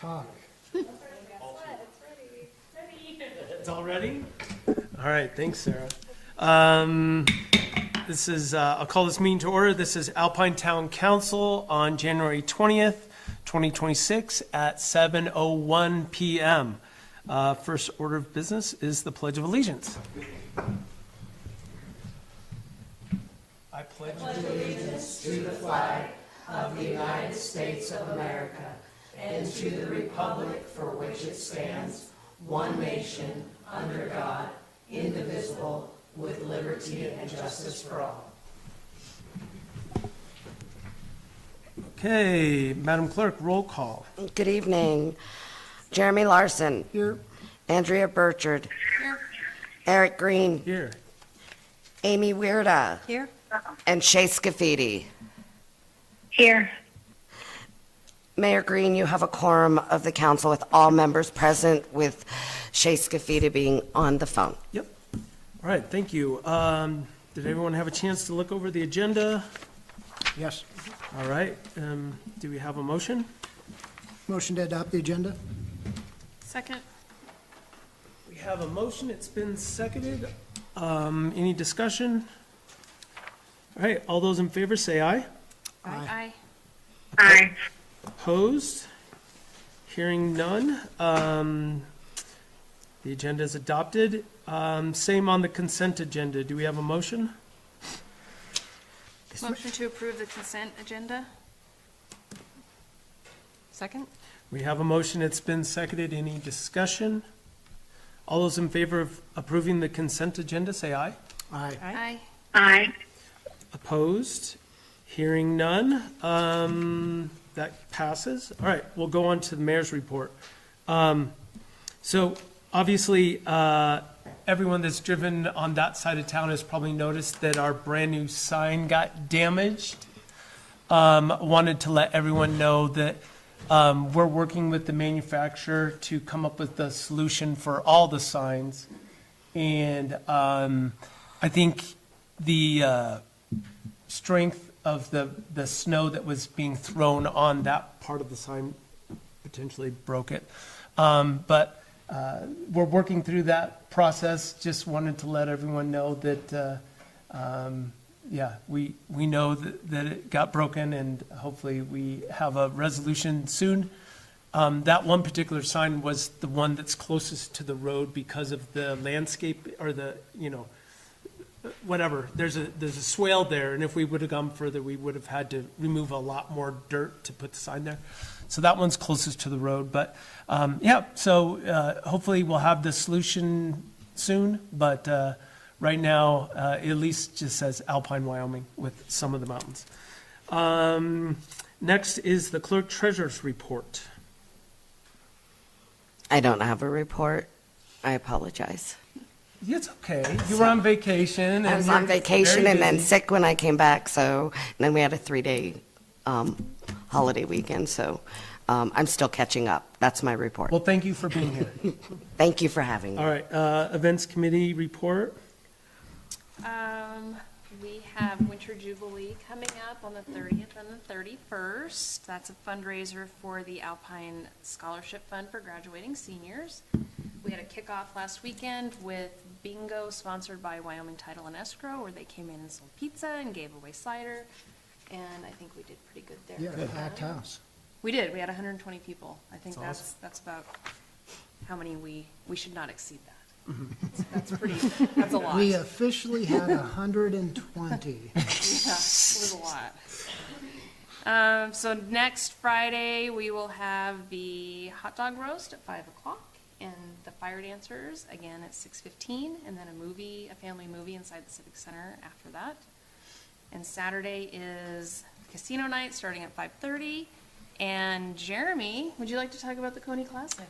Talk. It's all ready? All right, thanks, Sarah. This is, I'll call this meeting to order. This is Alpine Town Council on January 20th, 2026 at 7:01 p.m. First order of business is the Pledge of Allegiance. I pledge allegiance to the flag of the United States of America and to the republic for which it stands, one nation, under God, indivisible, with liberty and justice for all. Okay, Madam Clerk, roll call. Good evening. Jeremy Larson. Here. Andrea Burchard. Here. Eric Green. Here. Amy Weirda. Here. And Shay Scafidi. Here. Mayor Green, you have a quorum of the council with all members present, with Shay Scafidi being on the phone. Yep. All right, thank you. Did everyone have a chance to look over the agenda? Yes. All right, do we have a motion? Motion to adopt the agenda? Second. We have a motion, it's been seconded. Any discussion? All right, all those in favor say aye. Aye. Aye. Opposed? Hearing none. The agenda is adopted. Same on the consent agenda. Do we have a motion? Motion to approve the consent agenda. Second. We have a motion, it's been seconded. Any discussion? All those in favor of approving the consent agenda say aye. Aye. Aye. Aye. Opposed? Hearing none. That passes. All right, we'll go on to the mayor's report. So obviously, everyone that's driven on that side of town has probably noticed that our brand-new sign got damaged. Wanted to let everyone know that we're working with the manufacturer to come up with the solution for all the signs. And I think the strength of the snow that was being thrown on that part of the sign potentially broke it. But we're working through that process. Just wanted to let everyone know that, yeah, we know that it got broken, and hopefully we have a resolution soon. That one particular sign was the one that's closest to the road because of the landscape, or the, whatever, there's a swale there, and if we would have gone further, we would have had to remove a lot more dirt to put the sign there. So that one's closest to the road, but yeah, so hopefully we'll have the solution soon, but right now, it at least just says Alpine, Wyoming with some of the mountains. Next is the clerk treasurer's report. I don't have a report. I apologize. It's okay. You were on vacation. I was on vacation and then sick when I came back, and then we had a 3-day holiday weekend, so I'm still catching up. That's my report. Well, thank you for being here. Thank you for having me. All right, events committee report. We have Winter Jubilee coming up on the 30th and the 31st. That's a fundraiser for the Alpine Scholarship Fund for graduating seniors. We had a kickoff last weekend with bingo sponsored by Wyoming Title and Escrow, where they came in and sold pizza and gave away cider, and I think we did pretty good there. Yeah, packed house. We did. We had 120 people. I think That's that's about how many we should not exceed that. Mm-hmm. That's a lot. We officially had 120. Yeah, it was a lot. So next Friday, we will have the hot dog roast at 5 o'clock, and the fire dancers again at 6:15, and then a family movie inside the Civic Center after that. And Saturday is casino night starting at 5:30. And Jeremy, would you like to talk about the Coney Classic?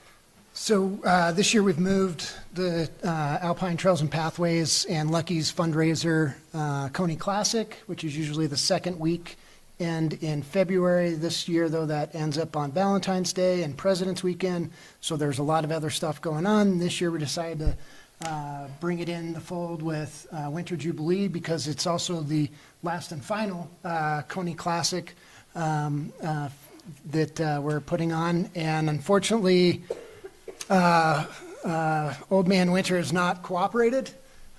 So this year we've moved the Alpine Trails and Pathways and Lucky's fundraiser, Coney Classic, which is usually the second week, and in February. This year, though, that ends up on Valentine's Day and President's Weekend, so there's a lot of other stuff going on. This year we decided to bring it in the fold with Winter Jubilee, because it's also the last and final Coney Classic that we're putting on. And unfortunately, Old Man Winter has not cooperated.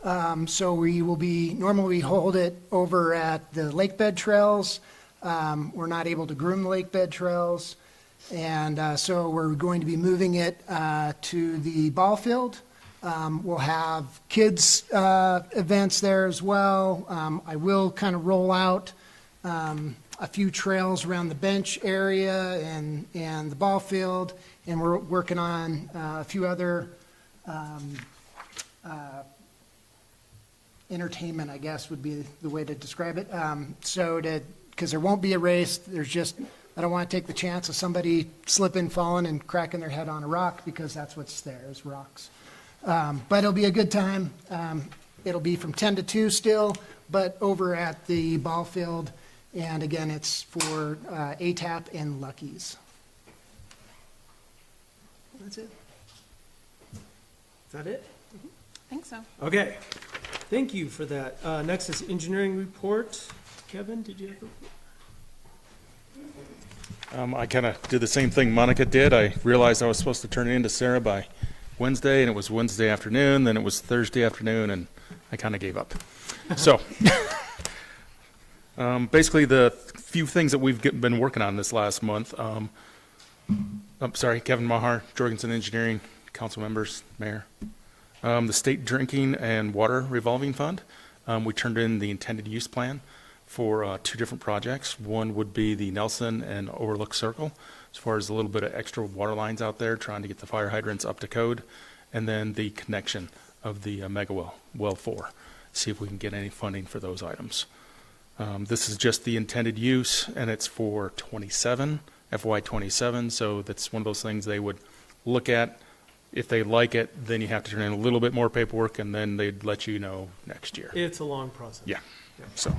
So normally we hold it over at the lake bed trails. We're not able to groom the lake bed trails. And so we're going to be moving it to the ball field. We'll have kids' events there as well. I will kind of roll out a few trails around the bench area and the ball field. And we're working on a few other entertainment, I guess, would be the way to describe it. Because there won't be a race, I don't want to take the chance of somebody slipping, falling, and cracking their head on a rock, because that's what's there, is rocks. But it'll be a good time. It'll be from 10 to 2 still, but over at the ball field. And again, it's for ATAP and Lucky's. That's it. Is that it? I think so. Okay, thank you for that. Next is engineering report. Kevin, did you have a? I kind of did the same thing Monica did. I realized I was supposed to turn it in to Sarah by Wednesday, and it was Wednesday afternoon, then it was Thursday afternoon, and I kind of gave up. So, basically the few things that we've been working on this last month, I'm sorry, Kevin Mahar, Jorgensen Engineering, council members, mayor. The state drinking and water revolving fund, we turned in the intended use plan for 2 different projects. One would be the Nelson and Overlook Circle, as far as a little bit of extra water lines out there, trying to get the fire hydrants up to code, and then the connection of the mega well 4, see if we can get any funding for those items. This is just the intended use, and it's for FY 27, so that's one of those things they would look at. If they like it, then you have to turn in a little bit more paperwork, and then they'd let you know next year. It's a long process. Yeah. So,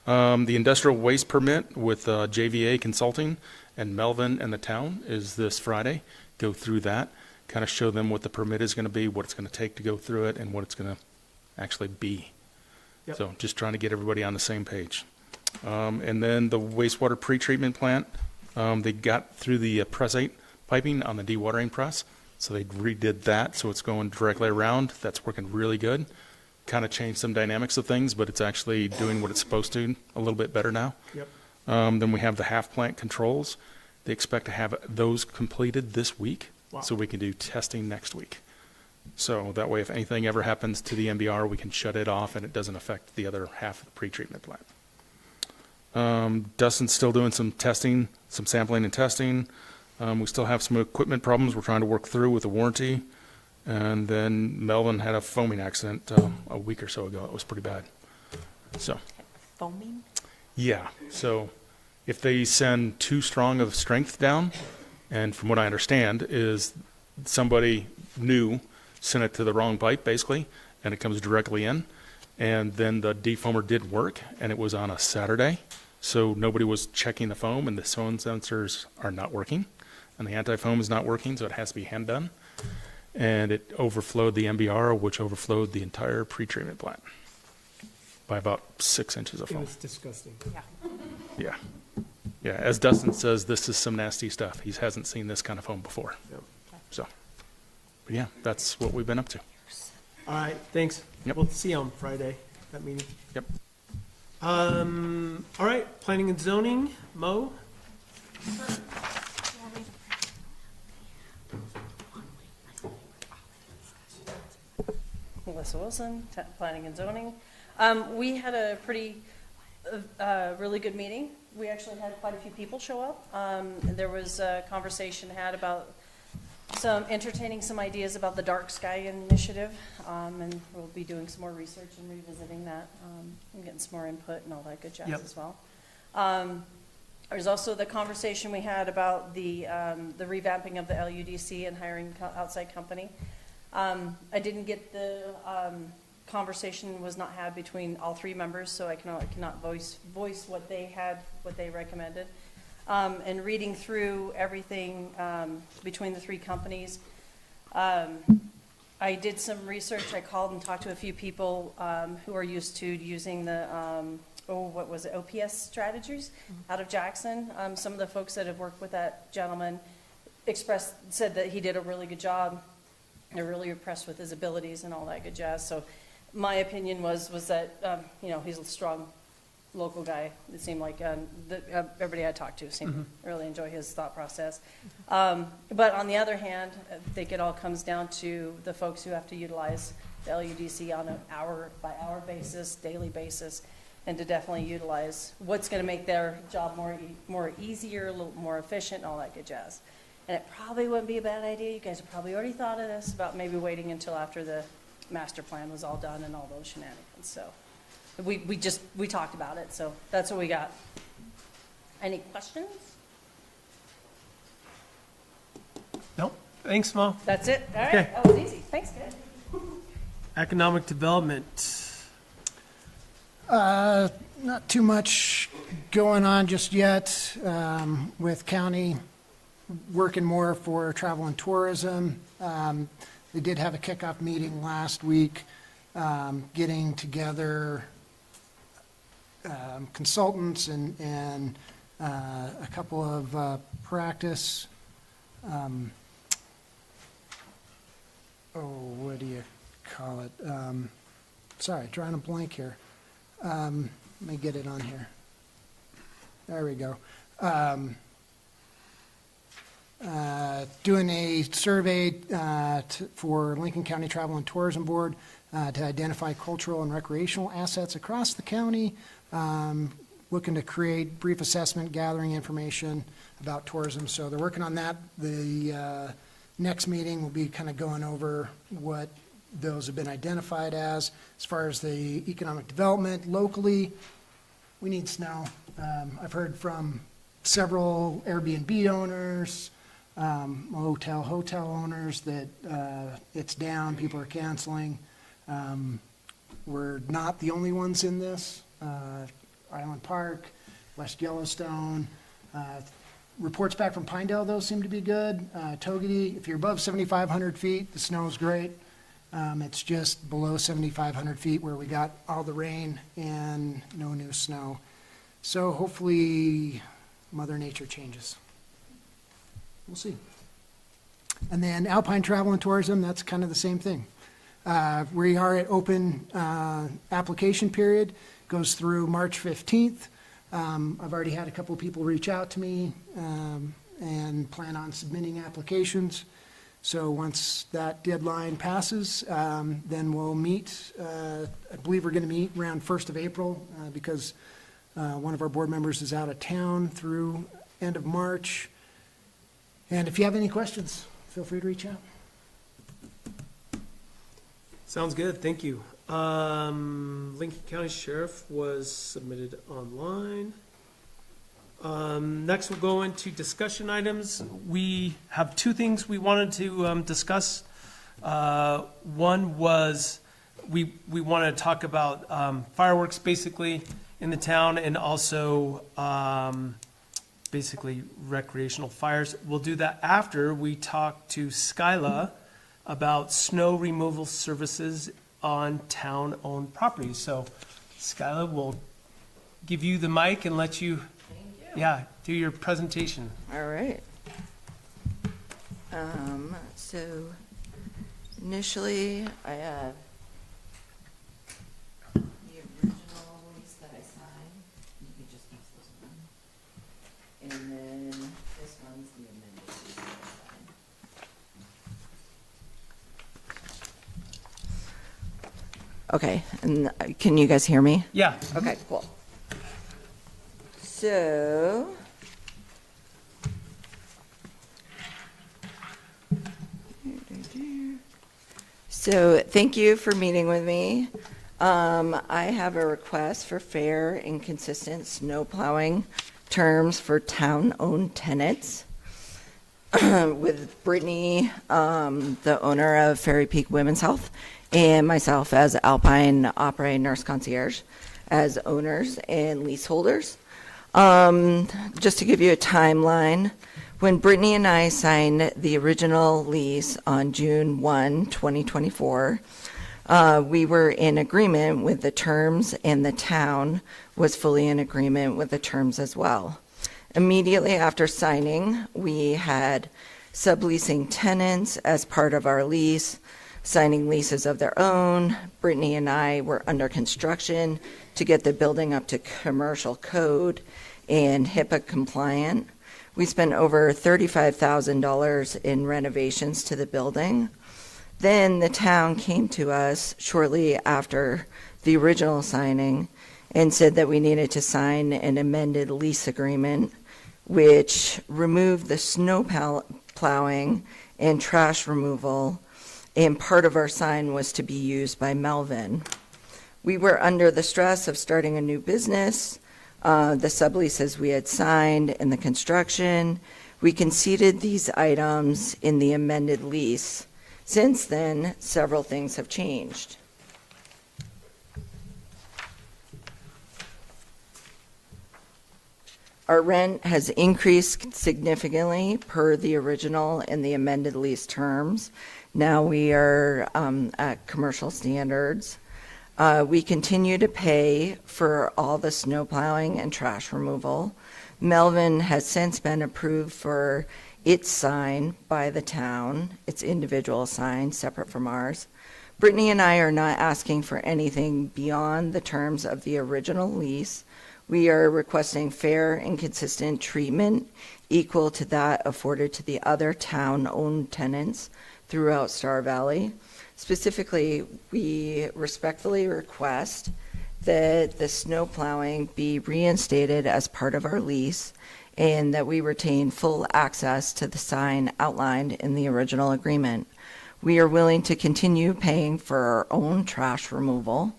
the industrial waste permit with JVA Consulting and Melvin and the town is this Friday. Go through that, kind of show them what the permit is going to be, what it's going to take to go through it, and what it's going to actually be. Yep. So, just trying to get everybody on the same page. And then the wastewater pretreatment plant, they got through the pressate piping on the dewatering press. So they redid that, so it's going directly around. That's working really good. Kind of changed some dynamics of things, but it's actually doing what it's supposed to a little bit better now. Yep. Then we have the half plant controls. They expect to have those completed this week, Wow. so we can do testing next week. So that way, if anything ever happens to the MBR, we can shut it off and it doesn't affect the other half of the pretreatment plant. Dustin's still doing some testing, some sampling and testing. We still have some equipment problems we're trying to work through with the warranty. And then Melvin had a foaming accident a week or so ago. It was pretty bad. So, Foaming? yeah. So if they send too strong of strength down, and from what I understand is somebody new sent it to the wrong pipe, basically, and it comes directly in. And then the defoamer did work, and it was on a Saturday. So nobody was checking the foam, and the foam sensors are not working. And the anti-foam is not working, so it has to be hand done. And it overflowed the MBR, which overflowed the entire pretreatment plant by about 6 inches of It foam. was disgusting. Yeah. Yeah. Yeah, as Dustin says, this is some nasty stuff. He hasn't seen this kind of foam before. Yep. So, but yeah, that's what we've been up to. All right, thanks. Yep. We'll see you on Friday, that meeting. Yep. All right, planning and zoning, Mo? Melissa Wilson, Planning and Zoning. We had a really good meeting. We actually had quite a few people show up. There was a conversation had about entertaining some ideas about the Dark Sky Initiative, and we'll be doing some more research and revisiting that, and getting some more input and all that good jazz Yep. as well. There's also the conversation we had about the revamping of the LUDC and hiring outside company. I didn't get the conversation was not had between all 3 members, so I cannot voice what they had, what they recommended. And reading through everything between the 3 companies, I did some research. I called and talked to a few people who are used to using the what was it, OPS Strategies out of Jackson. Some of the folks that have worked with that gentleman said that he did a really good job. They're really impressed with his abilities and all that good jazz. So my opinion was that, he's a strong local guy. It seemed like everybody I talked to seemed to really enjoy his thought process. But on the other hand, I think it all comes down to the folks who have to utilize the LUDC on an hour-by-hour basis, daily basis, and to definitely utilize what's going to make their job more easier, a little more efficient, and all that good jazz. And it probably wouldn't be a bad idea. You guys have probably already thought of this, about maybe waiting until after the master plan was all done and all those shenanigans. So we talked about it, so that's what we got. Any questions? Nope. Thanks, Mo. That's it? All right, Okay. that was easy. Thanks, guys. Economic development. Not too much going on just yet, with county working more for travel and tourism. They did have a kickoff meeting last week, getting together consultants and a couple of practice, what do you call it? Sorry, drawing a blank here. Let me get it on here. There we go. Doing a survey for Lincoln County Travel and Tourism Board to identify cultural and recreational assets across the county. Looking to create brief assessment, gathering information about tourism. So they're working on that. The next meeting will be kind of going over what those have been identified as. As far as the economic development locally, we need snow. I've heard from several Airbnb owners, hotel owners that it's down, people are canceling. We're not the only ones in this. Island Park, West Yellowstone. Reports back from Pinedale, though, seem to be good. Togety, if you're above 7,500 feet, the snow's great. It's just below 7,500 feet where we got all the rain and no new snow. So hopefully Mother Nature changes. We'll see. And then Alpine Travel and Tourism, that's kind of the same thing. We are at open application period, goes through March 15th. I've already had a couple of people reach out to me and plan on submitting applications. So once that deadline passes, then we'll meet. I believe we're going to meet around 1st of April because one of our board members is out of town through end of March. And if you have any questions, feel free to reach out. Sounds good, thank you. Lincoln County Sheriff was submitted online. Next, we'll go into discussion items. We have two things we wanted to discuss. One was we wanted to talk about fireworks basically in the town and also basically recreational fires. We'll do that after we talk to Skyla about snow removal services on town-owned properties. So Skyla, will give you the mic and let you, do your presentation. All right. So initially, I have the original lease that I signed. You can just pass those on. And then this one's the amended lease that I signed. Okay, and can you guys hear me? Yeah. Okay, cool. So, thank you for meeting with me. I have a request for fair and consistent snow plowing terms for town-owned tenants. With Brittany, the owner of Fairy Peak Women's Health, and myself as Alpine Operating Nurse Concierge as owners and leaseholders. Just to give you a timeline, when Brittany and I signed the original lease on June 1, 2024, We were in agreement with the terms, and the town was fully in agreement with the terms as well. Immediately after signing, we had subleasing tenants as part of our lease, signing leases of their own. Brittany and I were under construction to get the building up to commercial code and HIPAA compliant. We spent over $35,000 in renovations to the building. Then the town came to us shortly after the original signing and said that we needed to sign an amended lease agreement, which removed the snow plowing and trash removal, and part of our sign was to be used by Melvin. We were under the stress of starting a new business, the subleases we had signed, and the construction. We conceded these items in the amended lease. Since then, several things have changed. Our rent has increased significantly per the original and the amended lease terms. Now we are at commercial standards. We continue to pay for all the snow plowing and trash removal. Melvin has since been approved for its sign by the town, its individual sign, separate from ours. Brittany and I are not asking for anything beyond the terms of the original lease. We are requesting fair and consistent treatment equal to that afforded to the other town-owned tenants throughout Star Valley. Specifically, we respectfully request that the snow plowing be reinstated as part of our lease and that we retain full access to the sign outlined in the original agreement. We are willing to continue paying for our own trash removal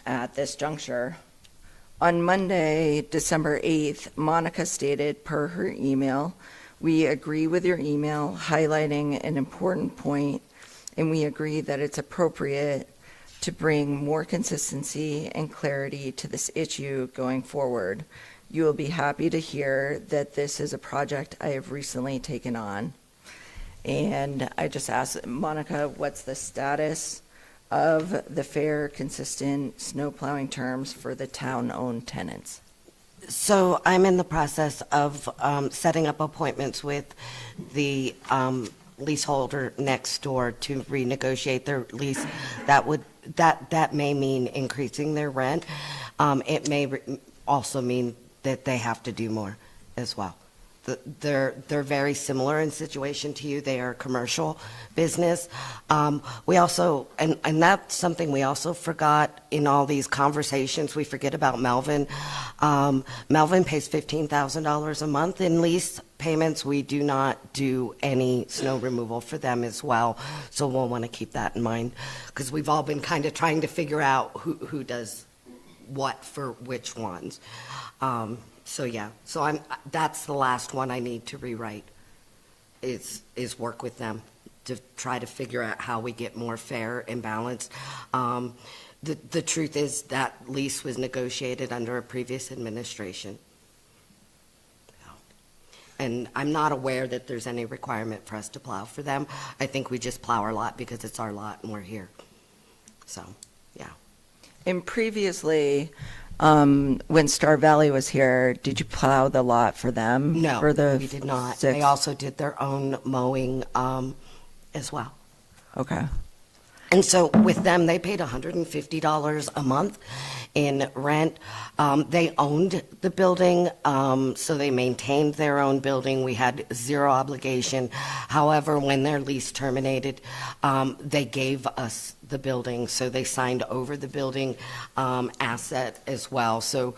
at this juncture. On Monday, December 8th, Monica stated per her email, "We agree with your email highlighting an important point, and we agree that it's appropriate to bring more consistency and clarity to this issue going forward. You will be happy to hear that this is a project I have recently taken on." And I just asked Monica, what's the status of the fair, consistent snow plowing terms for the town-owned tenants? So I'm in the process of setting up appointments with the leaseholder next door to renegotiate their lease. That may mean increasing their rent. It may also mean that they have to do more as well. They're very similar in situation to you. They are a commercial business. We also, and that's something we also forgot in all these conversations. We forget about Melvin. Melvin pays $15,000 a month in lease payments. We do not do any snow removal for them as well. So we'll want to keep that in mind because we've all been kind of trying to figure out who does what for which ones. So yeah, so that's the last one I need to rewrite is work with them to try to figure out how we get more fair and balanced. The truth is that lease was negotiated under a previous administration. And I'm not aware that there's any requirement for us to plow for them. I think we just plow our lot because it's our lot and we're here. So, yeah. And previously, when Star Valley was here, did you plow the lot for them? No, for the we did not. 6? They also did their own mowing as well. Okay. And so with them, they paid $150 a month in rent. They owned the building, so they maintained their own building. We had zero obligation. However, when their lease terminated, they gave us the building, so they signed over the building asset as well. So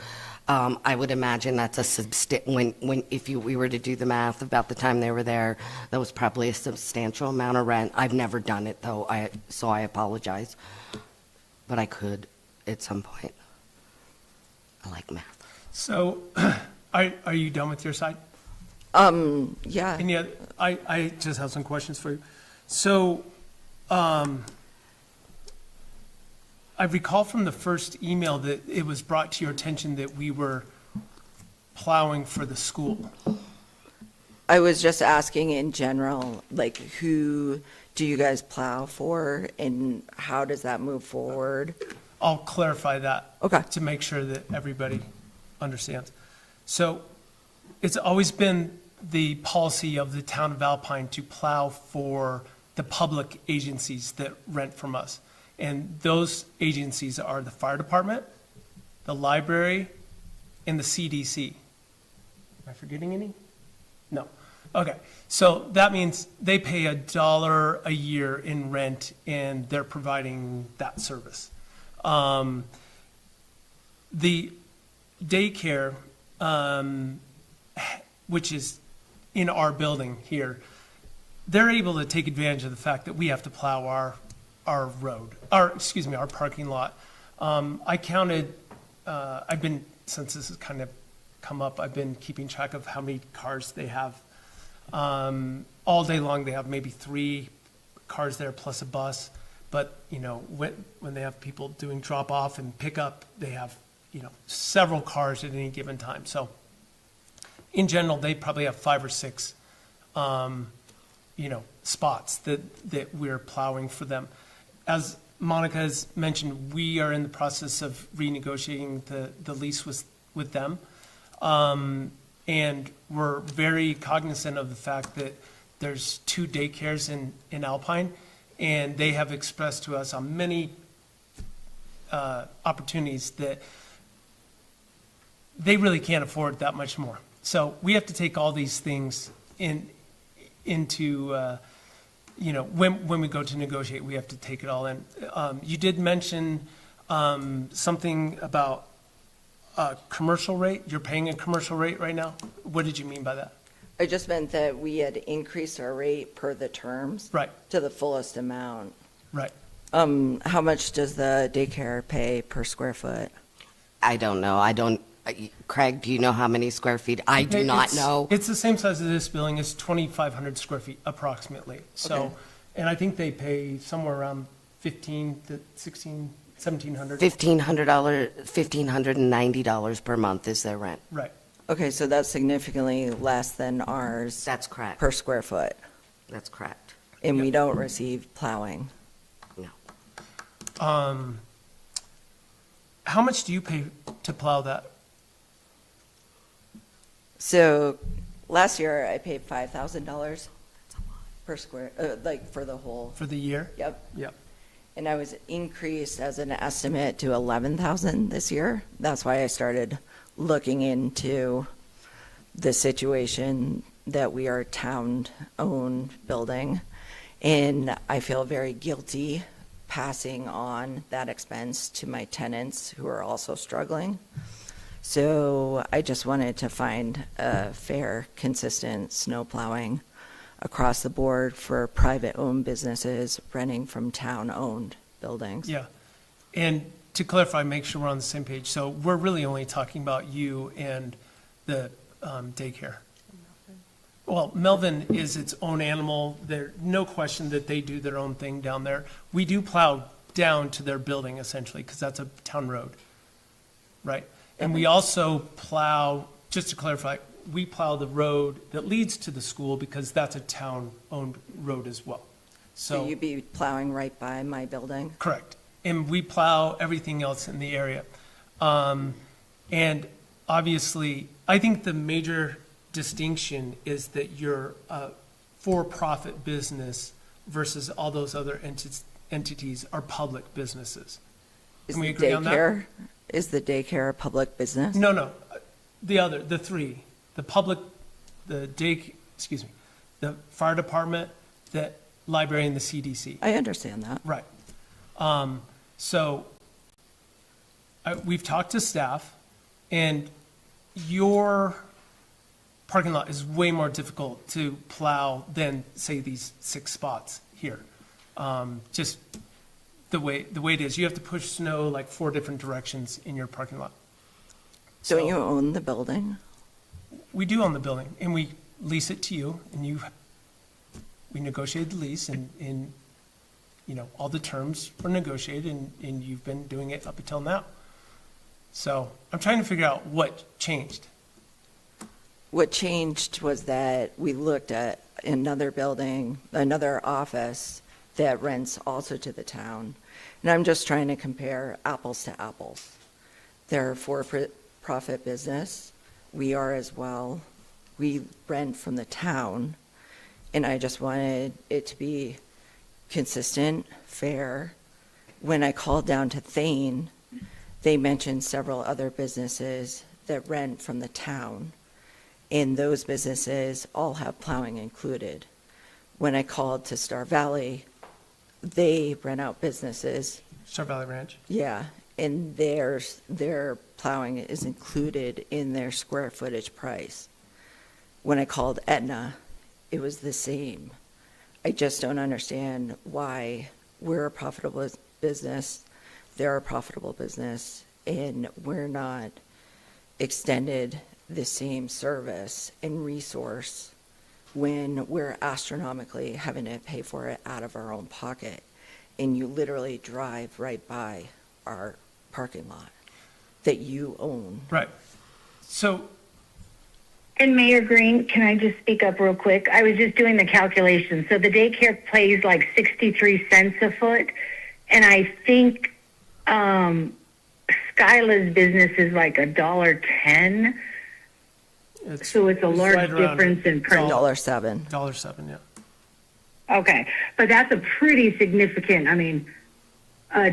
I would imagine that's if we were to do the math about the time they were there, that was probably a substantial amount of rent. I've never done it though, so I apologize, but I could at some point. I like math. So, are you done with your side? Yeah. And yet, I just have some questions for you. So, I recall from the first email that it was brought to your attention that we were plowing for the school. I was just asking in general, like, who do you guys plow for, and how does that move forward? I'll clarify that. Okay. To make sure that everybody understands. So it's always been the policy of the town of Alpine to plow for the public agencies that rent from us. And those agencies are the fire department, the library, and the CDC. Am I forgetting any? No. Okay. So that means they pay $1 a year in rent, and they're providing that service. The daycare, which is in our building here, they're able to take advantage of the fact that we have to plow our road, our parking lot. I counted, since this has kind of come up, I've been keeping track of how many cars they have. All day long, they have maybe 3 cars there plus a bus. But, when they have people doing drop off and pick up, they have, several cars at any given time. So in general, they probably have 5 or 6, spots that we're plowing for them. As Monica has mentioned, we are in the process of renegotiating the lease with them. And we're very cognizant of the fact that there's 2 daycares in Alpine, and they have expressed to us on many opportunities that they really can't afford that much more. So we have to take all these things into when we go to negotiate, we have to take it all in. You did mention something about a commercial rate. You're paying a commercial rate right now? What did you mean by that? I just meant that we had increased our rate per the terms. Right. To the fullest amount. Right. How much does the daycare pay per square foot? I don't know. Craig, do you know how many square feet? I do not know. It's the same size as this building. It's 2,500 square feet approximately. So, Okay. and I think they pay somewhere around 15 to 16, 1,700. $1,590 per month is their rent. Right. Okay, so that's significantly less than ours That's correct. per square foot, That's correct. and we don't receive plowing. No. How much do you pay to plow that? So last year I paid $5,000 per square, for the whole, For the year? yep. Yep. And I was increased as an estimate to 11,000 this year. That's why I started looking into the situation that we are a town-owned building. And I feel very guilty passing on that expense to my tenants who are also struggling. So I just wanted to find a fair, consistent snow plowing across the board for private-owned businesses renting from town-owned buildings. Yeah. And to clarify, make sure we're on the same page. So we're really only talking about you and the daycare. Well, Melvin is its own animal. There's no question that they do their own thing down there. We do plow down to their building essentially, because that's a town road, right? And we also plow, just to clarify, we plow the road that leads to the school because that's a town-owned road as well. So you'd be plowing right by my building? Correct. And we plow everything else in the area. And obviously, I think the major distinction is that you're a for-profit business versus all those other entities are public businesses. Can we agree on that? Is the daycare a public business? No. The 3, the public, the fire department, the library, and the CDC. I understand that. Right. So we've talked to staff, and your parking lot is way more difficult to plow than, say, these 6 spots here. Just the way it is. You have to push snow like 4 different directions in your parking lot. Don't you own the building? We do own the building, and we lease it to you, and we negotiated the lease, and all the terms were negotiated, and you've been doing it up until now. So I'm trying to figure out what changed. What changed was that we looked at another building, another office that rents also to the town. And I'm just trying to compare apples to apples. They're a for-profit business. We are as well. We rent from the town. And I just wanted it to be consistent, fair. When I called down to Thane, they mentioned several other businesses that rent from the town. And those businesses all have plowing included. When I called to Star Valley, they rent out businesses. Star Valley Ranch. Yeah, and their plowing is included in their square footage price. When I called Aetna, it was the same. I just don't understand why we're a profitable business, they're a profitable business, and we're not extended the same service and resource when we're astronomically having to pay for it out of our own pocket. And you literally drive right by our parking lot that you own. Right. So, And Mayor Green, can I just speak up real quick? I was just doing the calculation. So the daycare pays like 63 cents a foot, and I think Skyla's business is like $1.10. So it's a large right around difference in price. $1.07. $1.07, yeah. Okay, but that's a pretty significant,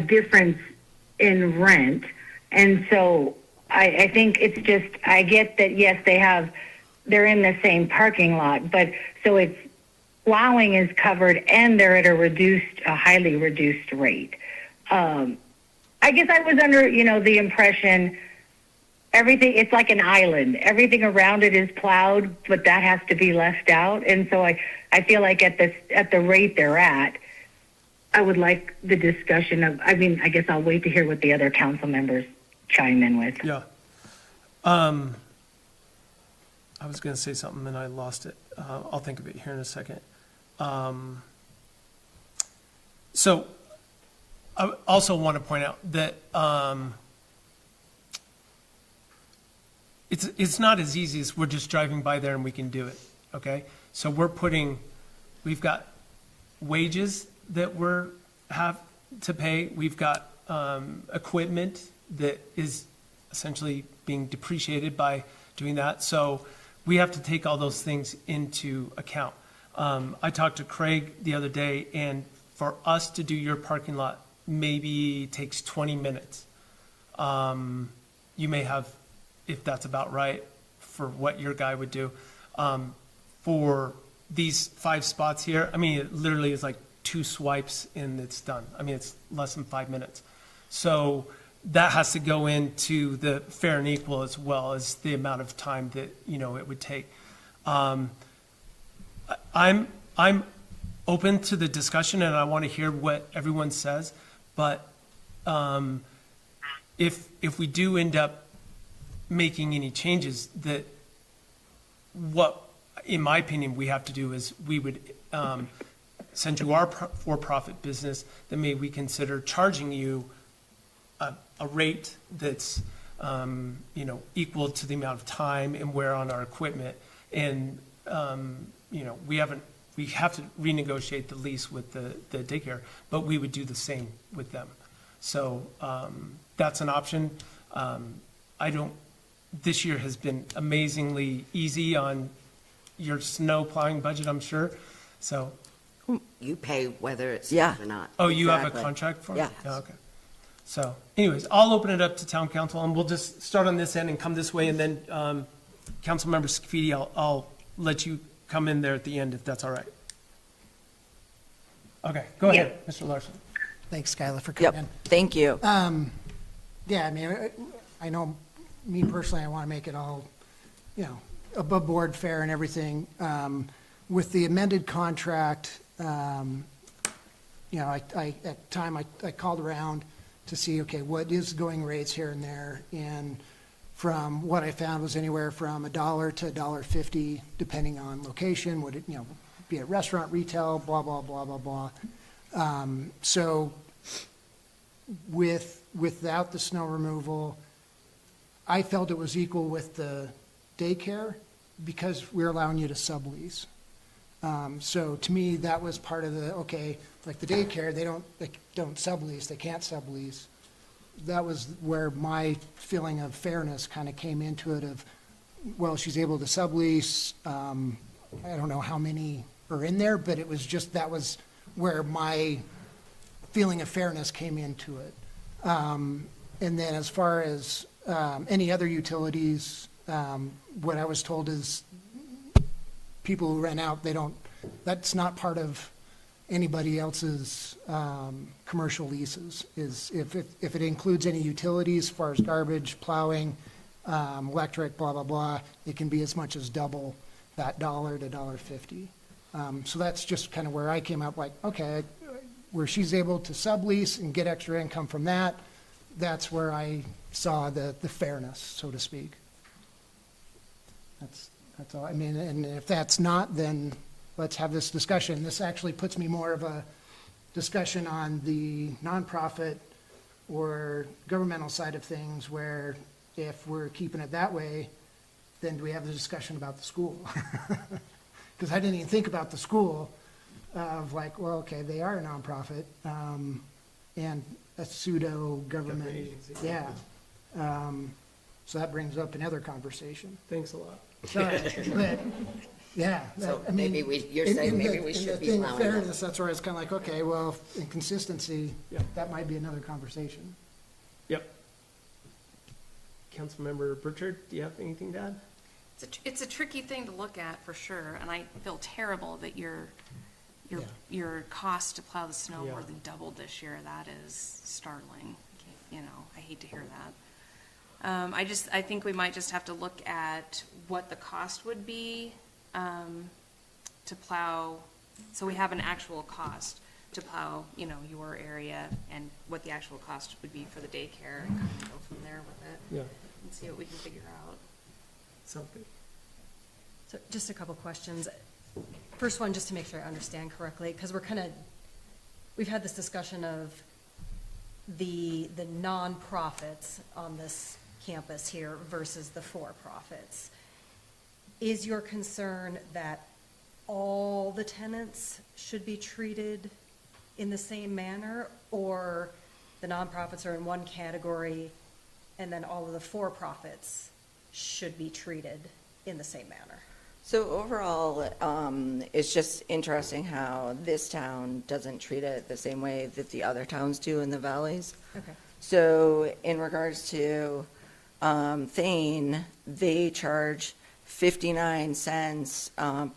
difference in rent. And so I think it's just, I get that, yes, they're in the same parking lot, but so it's plowing is covered and they're at a highly reduced rate. I guess I was under, the impression everything, it's like an island. Everything around it is plowed, but that has to be left out. And so I feel like at the rate they're at, I would like the discussion of, I guess I'll wait to hear what the other council members chime in with. Yeah. I was going to say something and I lost it. I'll think of it here in a second. So I also want to point out that it's not as easy as we're just driving by there and we can do it, okay? So we've got wages that have to pay. We've got equipment that is essentially being depreciated by doing that. So we have to take all those things into account. I talked to Craig the other day, and for us to do your parking lot maybe takes 20 minutes. You may have, if that's about right, for what your guy would do. For these 5 spots here, it literally is like 2 swipes and it's done. It's less than 5 minutes. So that has to go into the fair and equal as well as the amount of time that, it would take. I'm open to the discussion and I want to hear what everyone says, but if we do end up making any changes, that what, in my opinion, we have to do is we would send you our for-profit business, then maybe we consider charging you a rate that's equal to the amount of time and wear on our equipment. And we have to renegotiate the lease with the daycare, but we would do the same with them. So that's an option. This year has been amazingly easy on your snow plowing budget, I'm sure. So, You pay whether it's Yeah. or not. oh, you have a Exactly. contract for it? Yeah. Okay. So anyways, I'll open it up to town council and we'll just start on this end and come this way. And then Councilmember Scafidi, I'll let you come in there at the end if that's all right. Okay, go ahead, Mr. Larson. Thanks, Skyla, for coming in. Yep, thank you. Yeah, I know, me personally, I want to make it all, above board, fair and everything. With the amended contract, at the time, I called around to see, okay, what is going rates here and there? And from what I found was anywhere from $1 to $1.50, depending on location, would it, be a restaurant, retail, blah, blah, blah, blah, blah. So without the snow removal, I felt it was equal with the daycare, because we're allowing you to sublease. So to me, that was part of the, okay, like the daycare, they don't sublease, they can't sublease. That was where my feeling of fairness kind of came into it of, well, she's able to sublease, I don't know how many are in there, but it was just, that was where my feeling of fairness came into it. And then as far as any other utilities, what I was told is people who rent out, that's not part of anybody else's commercial leases, is if it includes any utilities as far as garbage, plowing, electric, blah, blah, blah, it can be as much as double that $1 to $1.50. So that's just kind of where I came up, like, okay, where she's able to sublease and get extra income from that, that's where I saw the fairness, so to speak. That's all. I mean, and if that's not, then let's have this discussion. This actually puts me more of a discussion on the nonprofit or governmental side of things, where if we're keeping it that way, then do we have the discussion about the school? Because I didn't even think about the school of like, well, okay, they are a nonprofit and a pseudo-government. Government agency. Yeah. So that brings up another conversation. Thanks a lot. Sorry, but, yeah. So I mean, you're saying maybe we in should the be thing of allowing that. fairness, that's where it's kind of like, okay, well, in consistency, Yeah. that might be another conversation. Yep. Councilmember Burchard, do you have anything to add? It's a tricky thing to look at for sure, and I feel terrible that your cost to plow the snow Yeah. more than doubled this year. That is startling. You know, I hate to hear that. I think we might just have to look at what the cost would be to plow, so we have an actual cost to plow, you know, your area, and what the actual cost would be for the daycare, and kind of go from there with it, Yeah, and see what we can figure out. sounds good. So just a couple questions. First one, just to make sure I understand correctly, because we've had this discussion of the nonprofits on this campus here versus the for-profits. Is your concern that all the tenants should be treated in the same manner, or the nonprofits are in one category and then all of the for-profits should be treated in the same manner? So overall, it's just interesting how this town doesn't treat it the same way that the other towns do in the valleys. Okay. So in regards to Thane, they charge 59 cents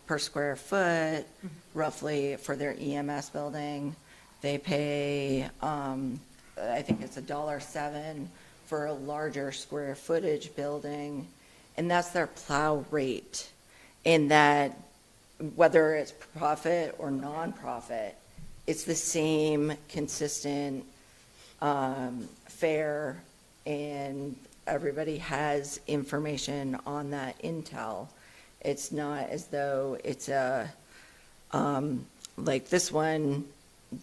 per square foot, roughly, for their EMS building. They pay, I think it's $1.07 for a larger square footage building, and that's their plow rate. In that, whether it's profit or nonprofit, it's the same consistent fare, and everybody has information on that intel. It's not as though it's a, like this one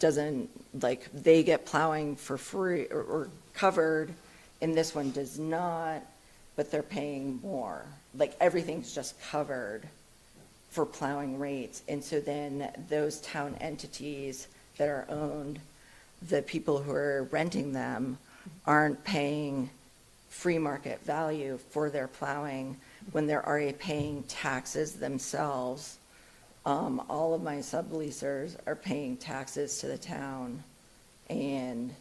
doesn't, like they get plowing for free or covered, and this one does not, but they're paying more. Like everything's just covered for plowing rates. And so then those town entities that are owned, the people who are renting them aren't paying free market value for their plowing when they're already paying taxes themselves. All of my subleasers are paying taxes to the town, and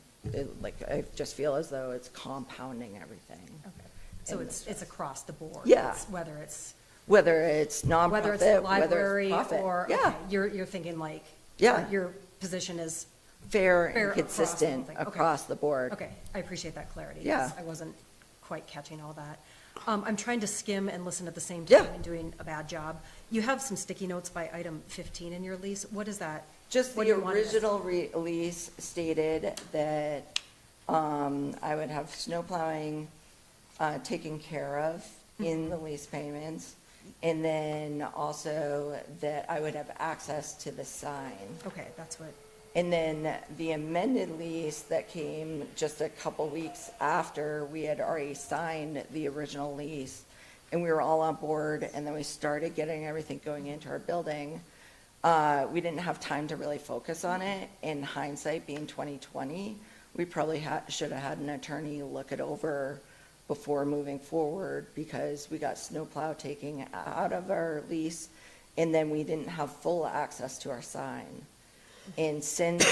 I just feel as though it's compounding everything. Okay. So it's across the board? Yeah. Whether it's nonprofit, whether it's library profit. or, Yeah. okay, you're thinking like, Yeah. your position is, Fair fair and across the whole consistent thing. Okay. across the board. okay, I appreciate that clarity. Yeah. Yes, I wasn't quite catching all that. I'm trying to skim and listen at the same Yeah. time and doing a bad job. You have some sticky notes by item 15 in your lease. What is that? Just What the do you want in it? original release stated that I would have snow plowing taken care of in the lease payments, and then also that I would have access to the sign. Okay, that's what, And then the amended lease that came just a couple weeks after we had already signed the original lease, and we were all on board, and then we started getting everything going into our building, we didn't have time to really focus on it. In hindsight, being 2020, we probably should have had an attorney look it over before moving forward, because we got snowplow taking out of our lease, and then we didn't have full access to our sign. And since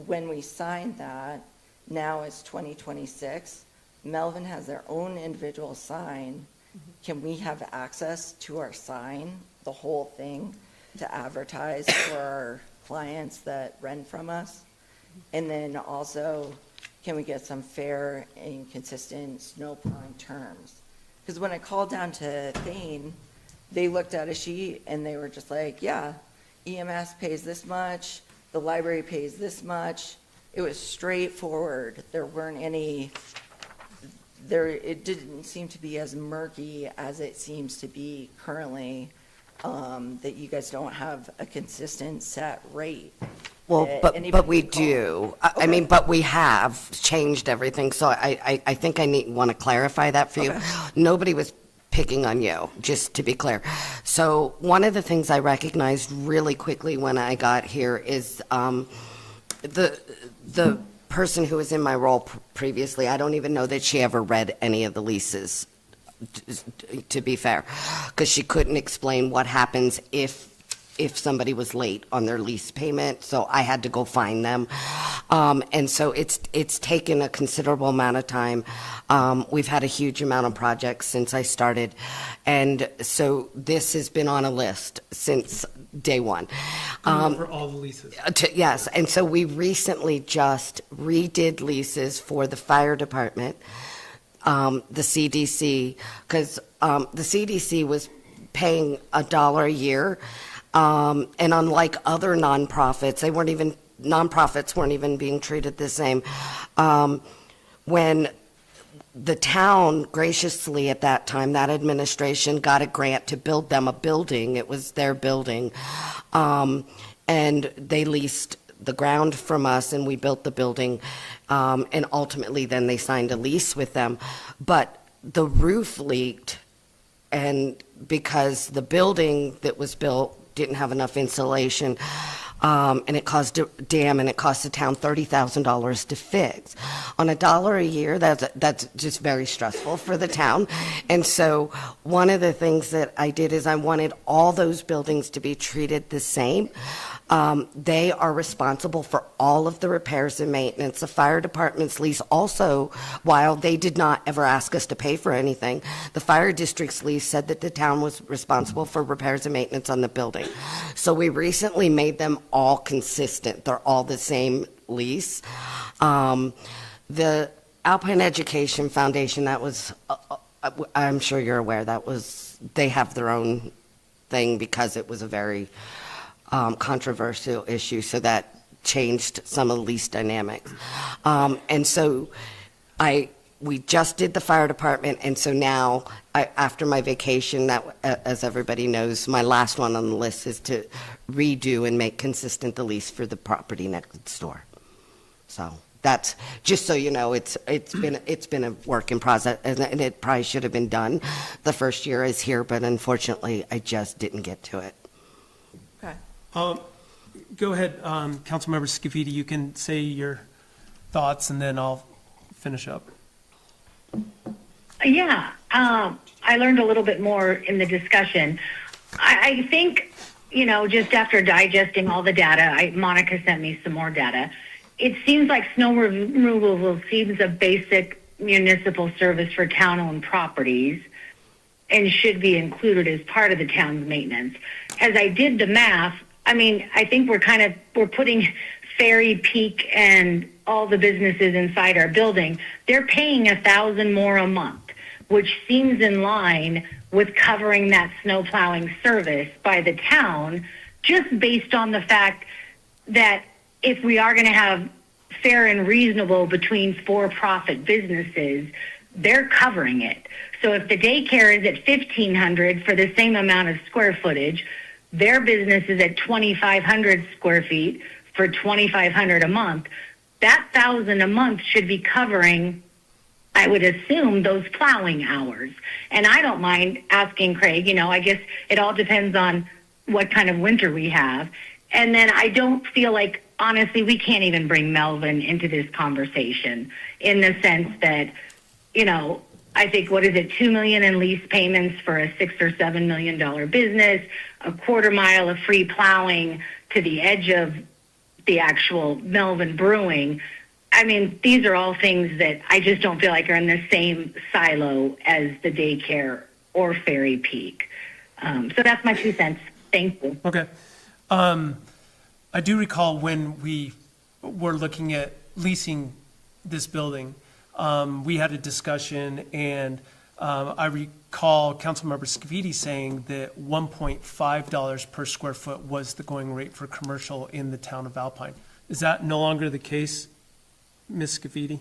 when we signed that, now it's 2026, Melvin has their own individual sign. Can we have access to our sign, the whole thing, to advertise for our clients that rent from us? And then also, can we get some fair and consistent snow plowing terms? Because when I called down to Thane, they looked at a sheet and they were just like, yeah, EMS pays this much, the library pays this much. It was straightforward. There weren't any, it didn't seem to be as murky as it seems to be currently, that you guys don't have a consistent set rate. Well, Anybody but we could call. do. I mean, but we have changed everything, so I think I want to clarify that for you. Nobody was picking on you, just to be clear. So one of the things I recognized really quickly when I got here is the person who was in my role previously, I don't even know that she ever read any of the leases, to be fair, because she couldn't explain what happens if somebody was late on their lease payment, so I had to go find them. And so it's taken a considerable amount of time. We've had a huge amount of projects since I started, and so this has been on a list since day one. For all the leases. Yes, and so we recently just redid leases for the fire department, the CDC, because the CDC was paying $1 a year. And unlike other nonprofits, nonprofits weren't even being treated the same. When the town graciously at that time, that administration got a grant to build them a building, it was their building, and they leased the ground from us and we built the building, and ultimately then they signed a lease with them. But the roof leaked, and because the building that was built didn't have enough insulation, and it caused a dam, and it cost the town $30,000 to fix. On $1 a year, that's just very stressful for the town. And so one of the things that I did is I wanted all those buildings to be treated the same. They are responsible for all of the repairs and maintenance. The fire department's lease also, while they did not ever ask us to pay for anything, the fire district's lease said that the town was responsible for repairs and maintenance on the building. So we recently made them all consistent. They're all the same lease. The Alpine Education Foundation, that was, I'm sure you're aware, they have their own thing because it was a very controversial issue, so that changed some of the lease dynamics. And so we just did the fire department, and so now, after my vacation, that, as everybody knows, my last one on the list is to redo and make consistent the lease for the property next door. So that's, just so you know, it's been a work in process, and it probably should have been done the first year I was here, but unfortunately, I just didn't get to it. Okay. Go ahead, Councilmember Scafidi, you can say your thoughts and then I'll finish up. Yeah, I learned a little bit more in the discussion. I think, just after digesting all the data, Monica sent me some more data. It seems like snow removal seems a basic municipal service for town-owned properties and should be included as part of the town's maintenance. As I did the math, I think we're putting Ferry, Peak, and all the businesses inside our building. They're paying $1,000 more a month, which seems in line with covering that snow plowing service by the town, just based on the fact that if we are going to have fair and reasonable between for-profit businesses, they're covering it. So if the daycare is at $1,500 for the same amount of square footage, their business is at 2,500 square feet for $2,500 a month, that $1,000 a month should be covering I would assume, those plowing hours. And I don't mind asking Craig, I guess it all depends on what kind of winter we have. And then I don't feel like, honestly, we can't even bring Melvin into this conversation in the sense that, I think, what is it, $2 million in lease payments for a $6 or $7 million business, a quarter mile of free plowing to the edge of the actual Melvin Brewing. I mean, these are all things that I just don't feel like are in the same silo as the daycare or Ferry Peak. So that's my 2 cents. Thank you. Okay. I do recall when we were looking at leasing this building, we had a discussion, and I recall Councilmember Scavidi saying that $1.5 per square foot was the going rate for commercial in the town of Alpine. Is that no longer the case, Ms. Scavidi?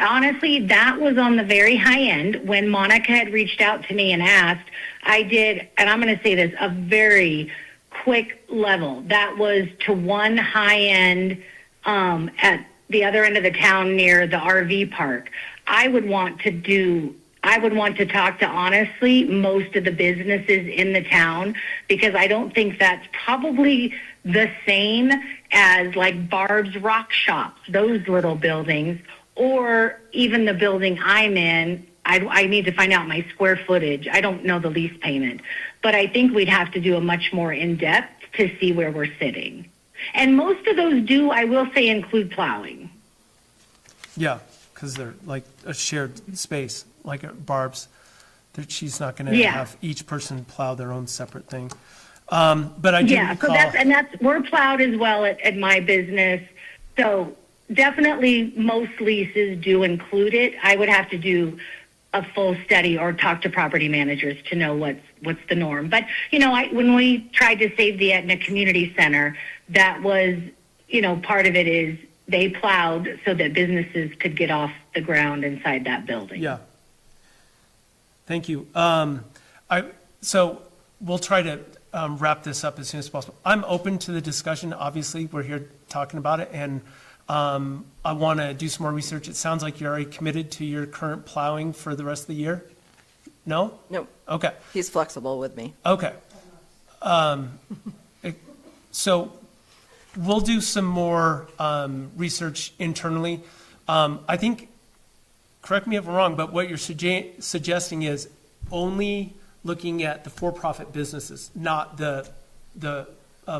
Honestly, that was on the very high end. When Monica had reached out to me and asked, I did, and I'm going to say this, a very quick level. That was to one high end at the other end of the town near the RV park. I would want to talk to, honestly, most of the businesses in the town, because I don't think that's probably the same as like Barb's Rock Shops, those little buildings, or even the building I'm in. I need to find out my square footage. I don't know the lease payment, but I think we'd have to do a much more in-depth to see where we're sitting. And most of those do, I will say, include plowing. Yeah, because they're like a shared space, like at Barb's. She's not going to Yeah. have each person plow their own separate thing. But I do Yeah, so recall. we're plowed as well at my business. So definitely most leases do include it. I would have to do a full study or talk to property managers to know what's the norm. But, when we tried to save the Etna Community Center, that was, part of it is they plowed so that businesses could get off the ground inside that building. Yeah. Thank you. So we'll try to wrap this up as soon as possible. I'm open to the discussion. Obviously, we're here talking about it, and I want to do some more research. It sounds like you're already committed to your current plowing for the rest of the year? No? No, Okay. he's flexible with me. Okay. So we'll do some more research internally. I think, correct me if I'm wrong, but what you're suggesting is only looking at the for-profit businesses, not the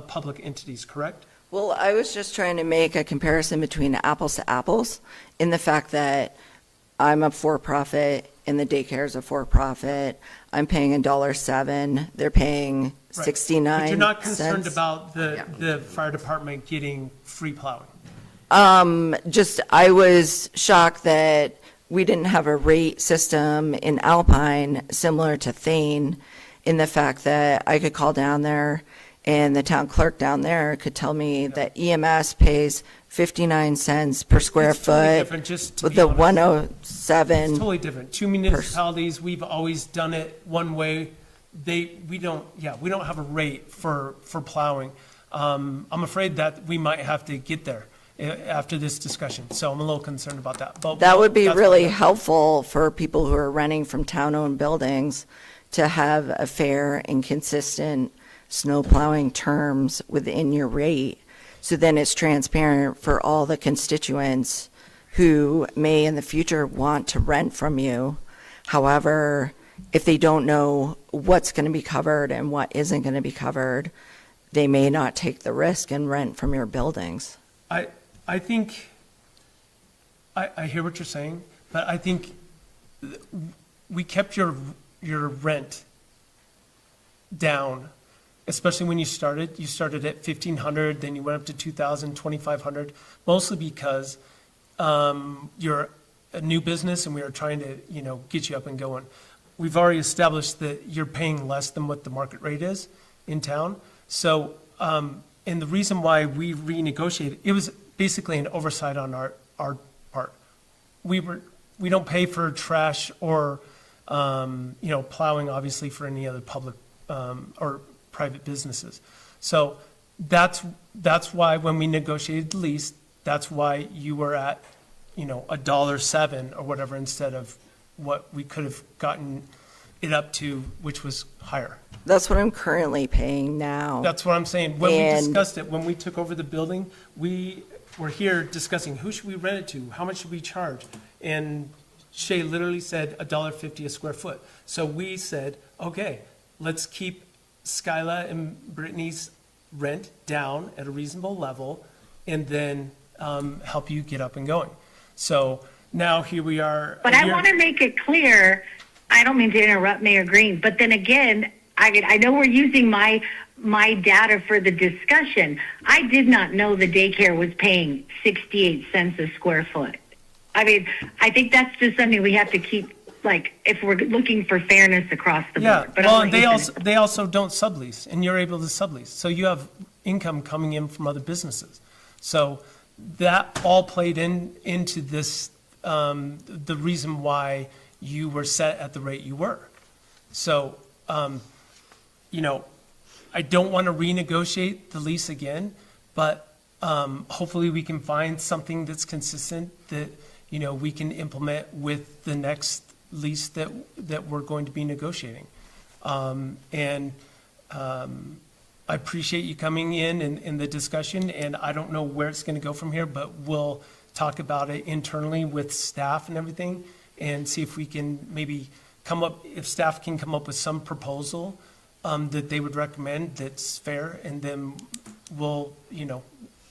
public entities, correct? Well, I was just trying to make a comparison between apples to apples in the fact that I'm a for-profit and the daycare is a for-profit. I'm paying $1.07. They're paying 69 But you're not concerned cents. about the fire department getting free plowing? Just, I was shocked that we didn't have a rate system in Alpine similar to Thane, in the fact that I could call down there and the town clerk down there could tell me that EMS pays 59 cents per square It's totally foot. different, just to With be the honest. 107. It's totally different. Two municipalities, we've always done it one way. We don't have a rate for plowing. I'm afraid that we might have to get there after this discussion, so I'm a little concerned about that. But That would be that's really fine. helpful for people who are renting from town-owned buildings to have a fair and consistent snow plowing terms within your rate. So then it's transparent for all the constituents who may in the future want to rent from you. However, if they don't know what's going to be covered and what isn't going to be covered, they may not take the risk and rent from your buildings. I think, I hear what you're saying, but I think we kept your rent down, especially when you started. You started at $1,500, then you went up to $2,000, $2,500, mostly because you're a new business and we were trying to, get you up and going. We've already established that you're paying less than what the market rate is in town. So, and the reason why we renegotiated, it was basically an oversight on our part. We don't pay for trash or, plowing, obviously, for any other public or private businesses. So that's why when we negotiated the lease, that's why you were at, $1.07 or whatever instead of what we could have gotten it up to, which was higher. That's what I'm currently paying now. That's what I'm saying. When we And- discussed it, when we took over the building, we were here discussing who should we rent it to? How much should we charge? And Shay literally said $1.50 a square foot. So we said, okay, let's keep Skyla and Brittany's rent down at a reasonable level and then help you get up and going. So now here we are. But I want to make it clear, I don't mean to interrupt Mayor Green, but then again, I know we're using my data for the discussion. I did not know the daycare was paying 68 cents a square foot. I mean, I think that's just something we have to keep, like, if we're looking for fairness across the Yeah, board. But I'll well, let and you finish. they also don't sublease, and you're able to sublease. So you have income coming in from other businesses. So that all played into this, the reason why you were set at the rate you were. So, I don't want to renegotiate the lease again, but hopefully we can find something that's consistent that, we can implement with the next lease that we're going to be negotiating. I appreciate you coming in the discussion, and I don't know where it's going to go from here, but we'll talk about it internally with staff and everything and see if we can maybe if staff can come up with some proposal that they would recommend that's fair, and then we'll,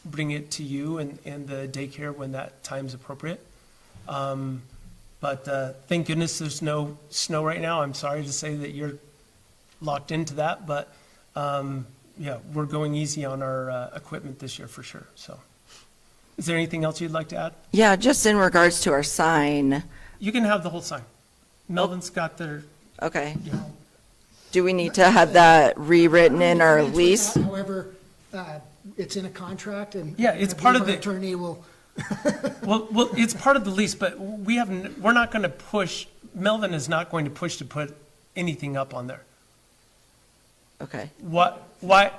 bring it to you and the daycare when that time's appropriate. But thank goodness there's no snow right now. I'm sorry to say that you're locked into that, but yeah, we're going easy on our equipment this year for sure. So is there anything else you'd like to add? Yeah, just in regards to our sign. You can have the whole sign. Melvin's got their, Okay. Do we need to have that rewritten in our lease? However, it's in a contract, and Yeah, it's I part believe of our the- attorney will, well, it's part of the lease, but we're not going to push, Melvin is not going to push to put anything up on there. Okay. Why?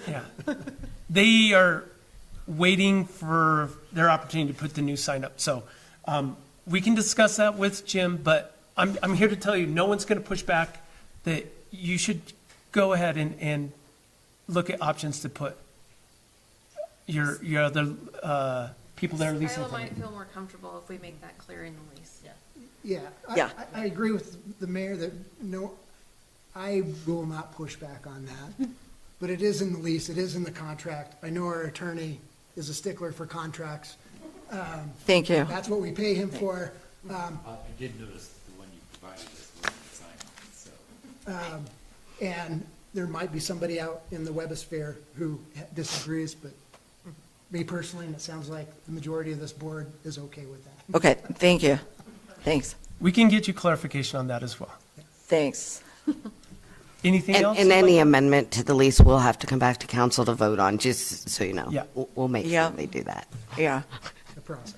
Yeah. They are waiting for their opportunity to put the new sign up. So we can discuss that with Jim, but I'm here to tell you, no one's going to push back, that you should go ahead and look at options to put your other people that are leasing. Skyla from might you. feel more comfortable if we make that clear in the lease. yeah. Yeah. I agree with the mayor that, no, I will not push back on that. But it is in the lease, it is in the contract. I know our attorney is a stickler for contracts. Thank you. That's what we pay him for. I did notice the one you provided us with the sign, so. And there might be somebody out in the webosphere who disagrees, but me personally, and it sounds like the majority of this board is okay with that. Okay, thank you. Thanks. We can get you clarification on that as well. Thanks. Anything else? And any amendment to the lease will have to come back to council to vote on, just so you know. Yeah. We'll make Yeah. sure they do that. Yeah. The process.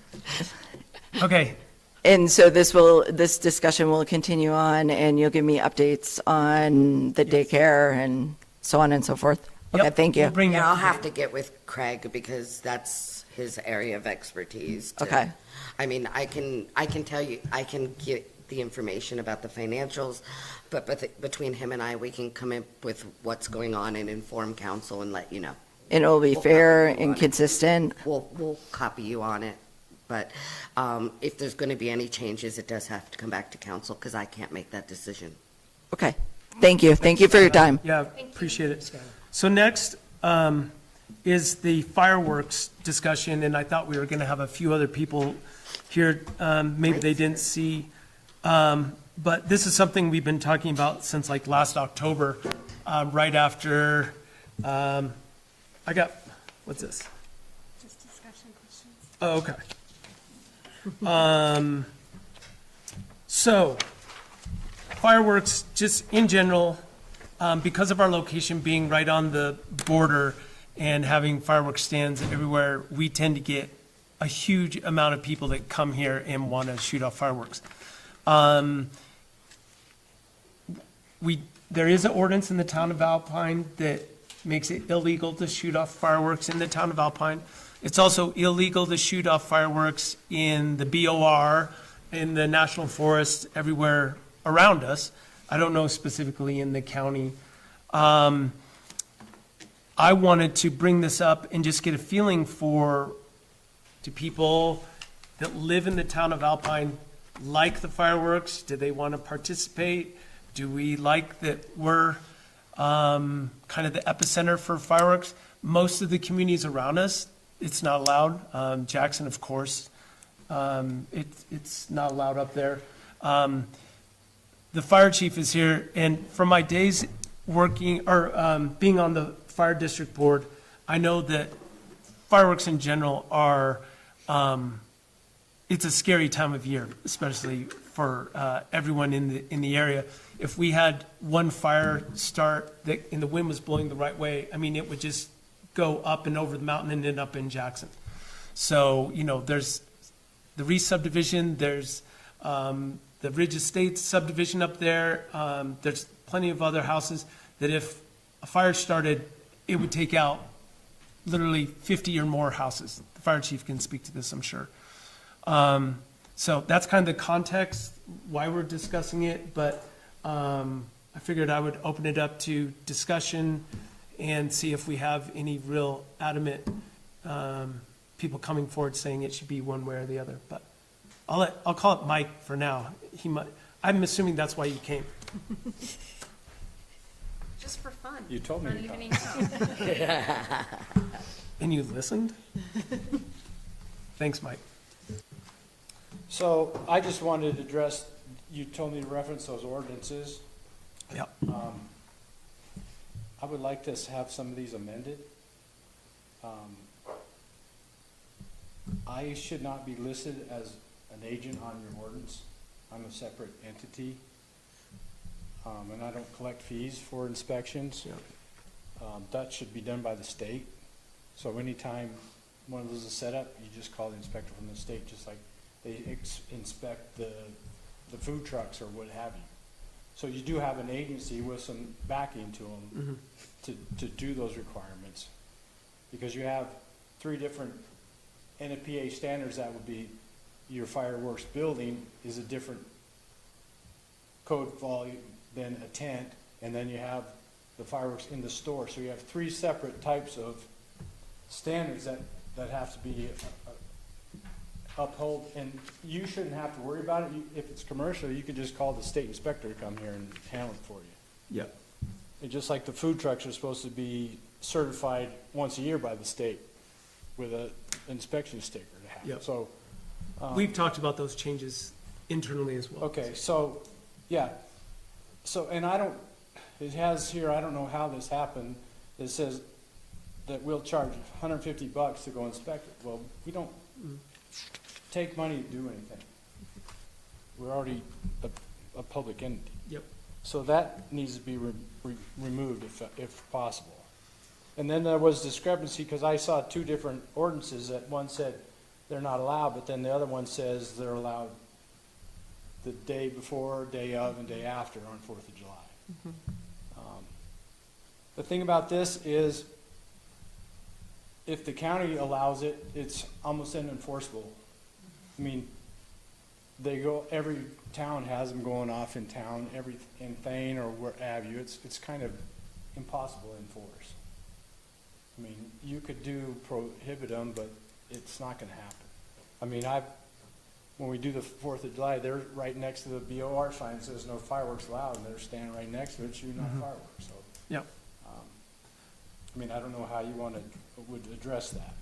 Okay, And so this discussion will continue on, and you'll give me updates on the daycare and so on and so forth? Okay, Yep, thank you. we'll bring you Yeah, I'll up. have to get with Craig because that's his area of expertise. Okay. I mean, I can tell you, I can get the information about the financials, but between him and I, we can come up with what's going on and inform council and let you know. And it will be We'll fair copy you and on it. consistent? We'll copy you on it, but if there's going to be any changes, it does have to come back to council because I can't make that decision. Okay, thank you. Thank you for your time. Yeah, appreciate it. So next is the fireworks discussion, and I thought we were going to have a few other people here. Maybe they didn't see. But this is something we've been talking about since like last October, right after, I got, what's this? Just discussion questions. Oh, okay. So fireworks, just in general, because of our location being right on the border and having fireworks stands everywhere, we tend to get a huge amount of people that come here and want to shoot off fireworks. There is an ordinance in the town of Alpine that makes it illegal to shoot off fireworks in the town of Alpine. It's also illegal to shoot off fireworks in the BOR, in the national forest, everywhere around us. I don't know specifically in the county. I wanted to bring this up and just get a feeling do people that live in the town of Alpine like the fireworks? Do they want to participate? Do we like that we're kind of the epicenter for fireworks? Most of the communities around us, it's not allowed. Jackson, of course, it's not allowed up there. The fire chief is here, and from my days working or being on the fire district board, I know that fireworks in general are, it's a scary time of year, especially for everyone in the area. If we had one fire start and the wind was blowing the right way, I mean, it would just go up and over the mountain and end up in Jackson. So, there's the Reese subdivision, there's the Ridge Estates subdivision up there. There's plenty of other houses that if a fire started, it would take out literally 50 or more houses. The fire chief can speak to this, I'm sure. So that's kind of the context why we're discussing it, but I figured I would open it up to discussion and see if we have any real adamant people coming forward saying it should be one way or the other. But I'll call it Mike for now. I'm assuming that's why you came. Just for fun. You told me Fun to come. evening out. And you listened? Thanks, Mike. So I just wanted to address, you told me to reference those ordinances. Yep. I would like to have some of these amended. I should not be listed as an agent on your ordinance. I'm a separate entity. And I don't collect fees for inspections. That should be done by the state. So anytime one of those is set up, you just call the inspector from the state, just like they inspect the food trucks or what have you. So you do have an agency with some backing to them to do those requirements. Because you have 3 different NFPA standards that would be your fireworks building is a different code volume than a tent, and then you have the fireworks in the store. So you have 3 separate types of standards that have to be upheld, and you shouldn't have to worry about it. If it's commercial, you could just call the state inspector to come here and handle it for you. Yep. And just like the food trucks are supposed to be certified once a year by the state with an inspection sticker to have. Yep. So We've talked about those changes internally as well. okay, so yeah, so and it has here, I don't know how this happened. It says that we'll charge $150 to go inspect it. Well, we don't take money to do anything. We're already a public entity. Yep. So that needs to be removed if possible. And then there was discrepancy because I saw 2 different ordinances that one said they're not allowed, but then the other one says they're allowed the day before, day of, and day after on 4th of July. The thing about this is if the county allows it, it's almost unenforceable. I mean, every town has them going off in town, in Thane or where have you. It's kind of impossible to enforce. I mean, you could prohibit them, but it's not going to happen. I mean, when we do the 4th of July, they're right next to the BOR sign that says no fireworks allowed, and they're standing right next to it shooting off fireworks. So, Yep. I mean, I don't know how you would address that.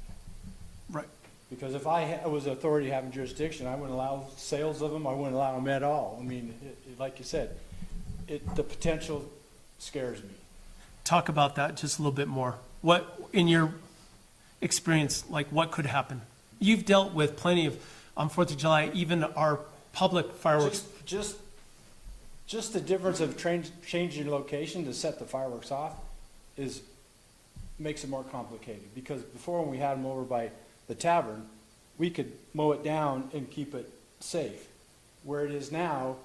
Right. Because if I was authority having jurisdiction, I wouldn't allow sales of them. I wouldn't allow them at all. I mean, like you said, the potential scares me. Talk about that just a little bit more. What, in your experience, like what could happen? You've dealt with plenty of, on 4th of July, even our public fireworks. Just the difference of changing location to set the fireworks off makes it more complicated. Because before, when we had them over by the tavern, we could mow it down and keep it safe. Where it is now,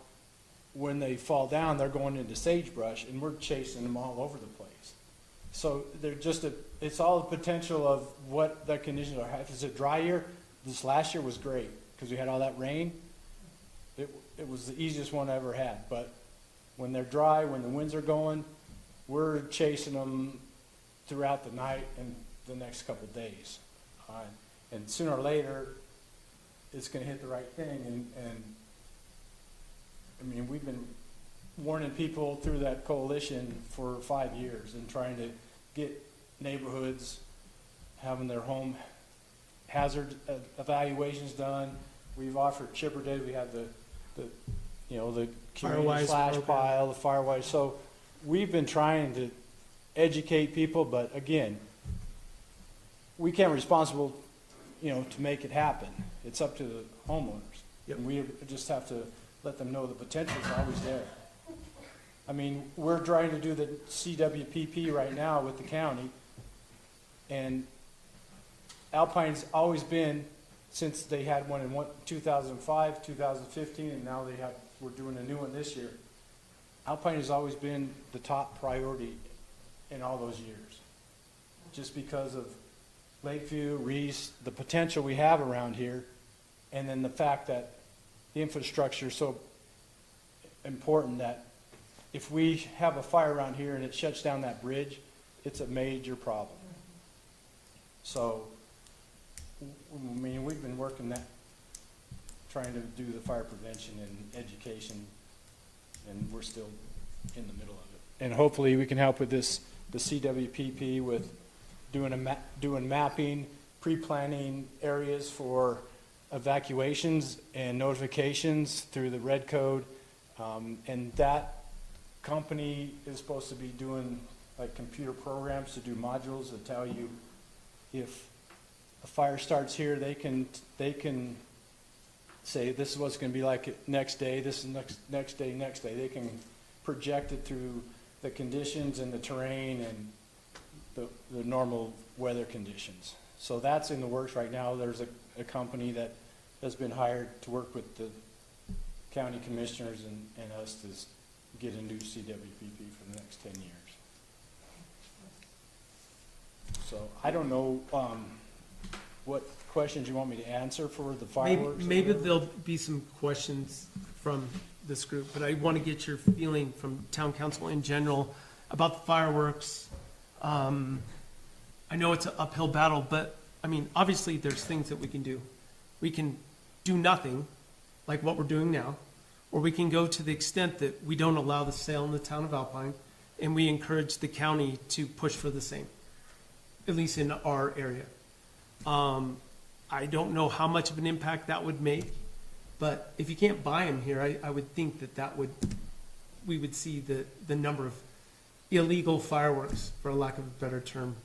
when they fall down, they're going into sagebrush, and we're chasing them all over the place. So they're just it's all the potential of what the conditions are. If it's a dry year, this last year was great because we had all that rain. It was the easiest one I ever had. But when they're dry, when the winds are going, we're chasing them throughout the night and the next couple of days. And sooner or later, it's going to hit the right thing. And I mean, we've been warning people through that coalition for 5 years and trying to get neighborhoods having their home hazard evaluations done. We've offered chipper days. We have the community Firewise slash program. pile, the Firewise. So we've been trying to educate people, but again, we can't be responsible, to make it happen. It's up to the homeowners. Yep. And we just have to let them know the potential is always there. I mean, we're trying to do the CWPP right now with the county, and Alpine's always been, since they had one in 2005, 2015, and now we're doing a new one this year. Alpine has always been the top priority in all those years, just because of Lakeview, Reese, the potential we have around here, and then the fact that the infrastructure is so important that if we have a fire around here and it shuts down that bridge, it's a major problem. So, I mean, we've been working trying to do the fire prevention and education, and we're still in the middle of it. And hopefully we can help with the CWPP with doing mapping, pre-planning areas for evacuations and notifications through the red code. And that company is supposed to be doing like computer programs to do modules that tell you if a fire starts here, they can say this is what's going to be like next day, this is next day. They can project it through the conditions and the terrain and the normal weather conditions. So that's in the works right now. There's a company that has been hired to work with the county commissioners and us to get a new CWPP for the next 10 years. So I don't know what questions you want me to answer for the fireworks. Maybe there'll be some questions from this group, but I want to get your feeling from town council in general about the fireworks. I know it's an uphill battle, but I mean, obviously there's things that we can do. We can do nothing, like what we're doing now, or we can go to the extent that we don't allow the sale in the town of Alpine, and we encourage the county to push for the same, at least in our area. I don't know how much of an impact that would make, but if you can't buy them here, I would think we would see the number of illegal fireworks, for lack of a better term,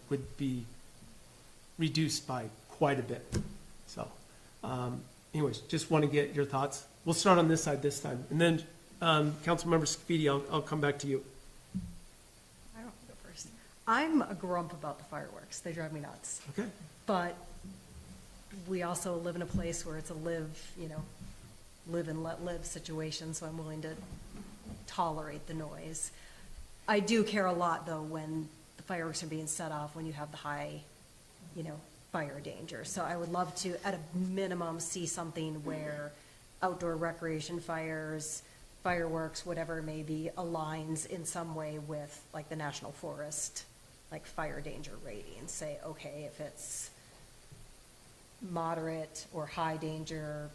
would be reduced by quite a bit. So, anyways, just want to get your thoughts. We'll start on this side this time, and then Councilmember Scafidi, I'll come back to you. I don't go first. I'm a grump about the fireworks. They drive me nuts. Okay. But we also live in a place where it's a live and let live situation, so I'm willing to tolerate the noise. I do care a lot, though, when the fireworks are being set off, when you have the high, fire danger. So I would love to, at a minimum, see something where outdoor recreation fires, fireworks, whatever it may be, aligns in some way with, like, the National Forest, like, fire danger ratings. Say, okay, if it's moderate or high danger,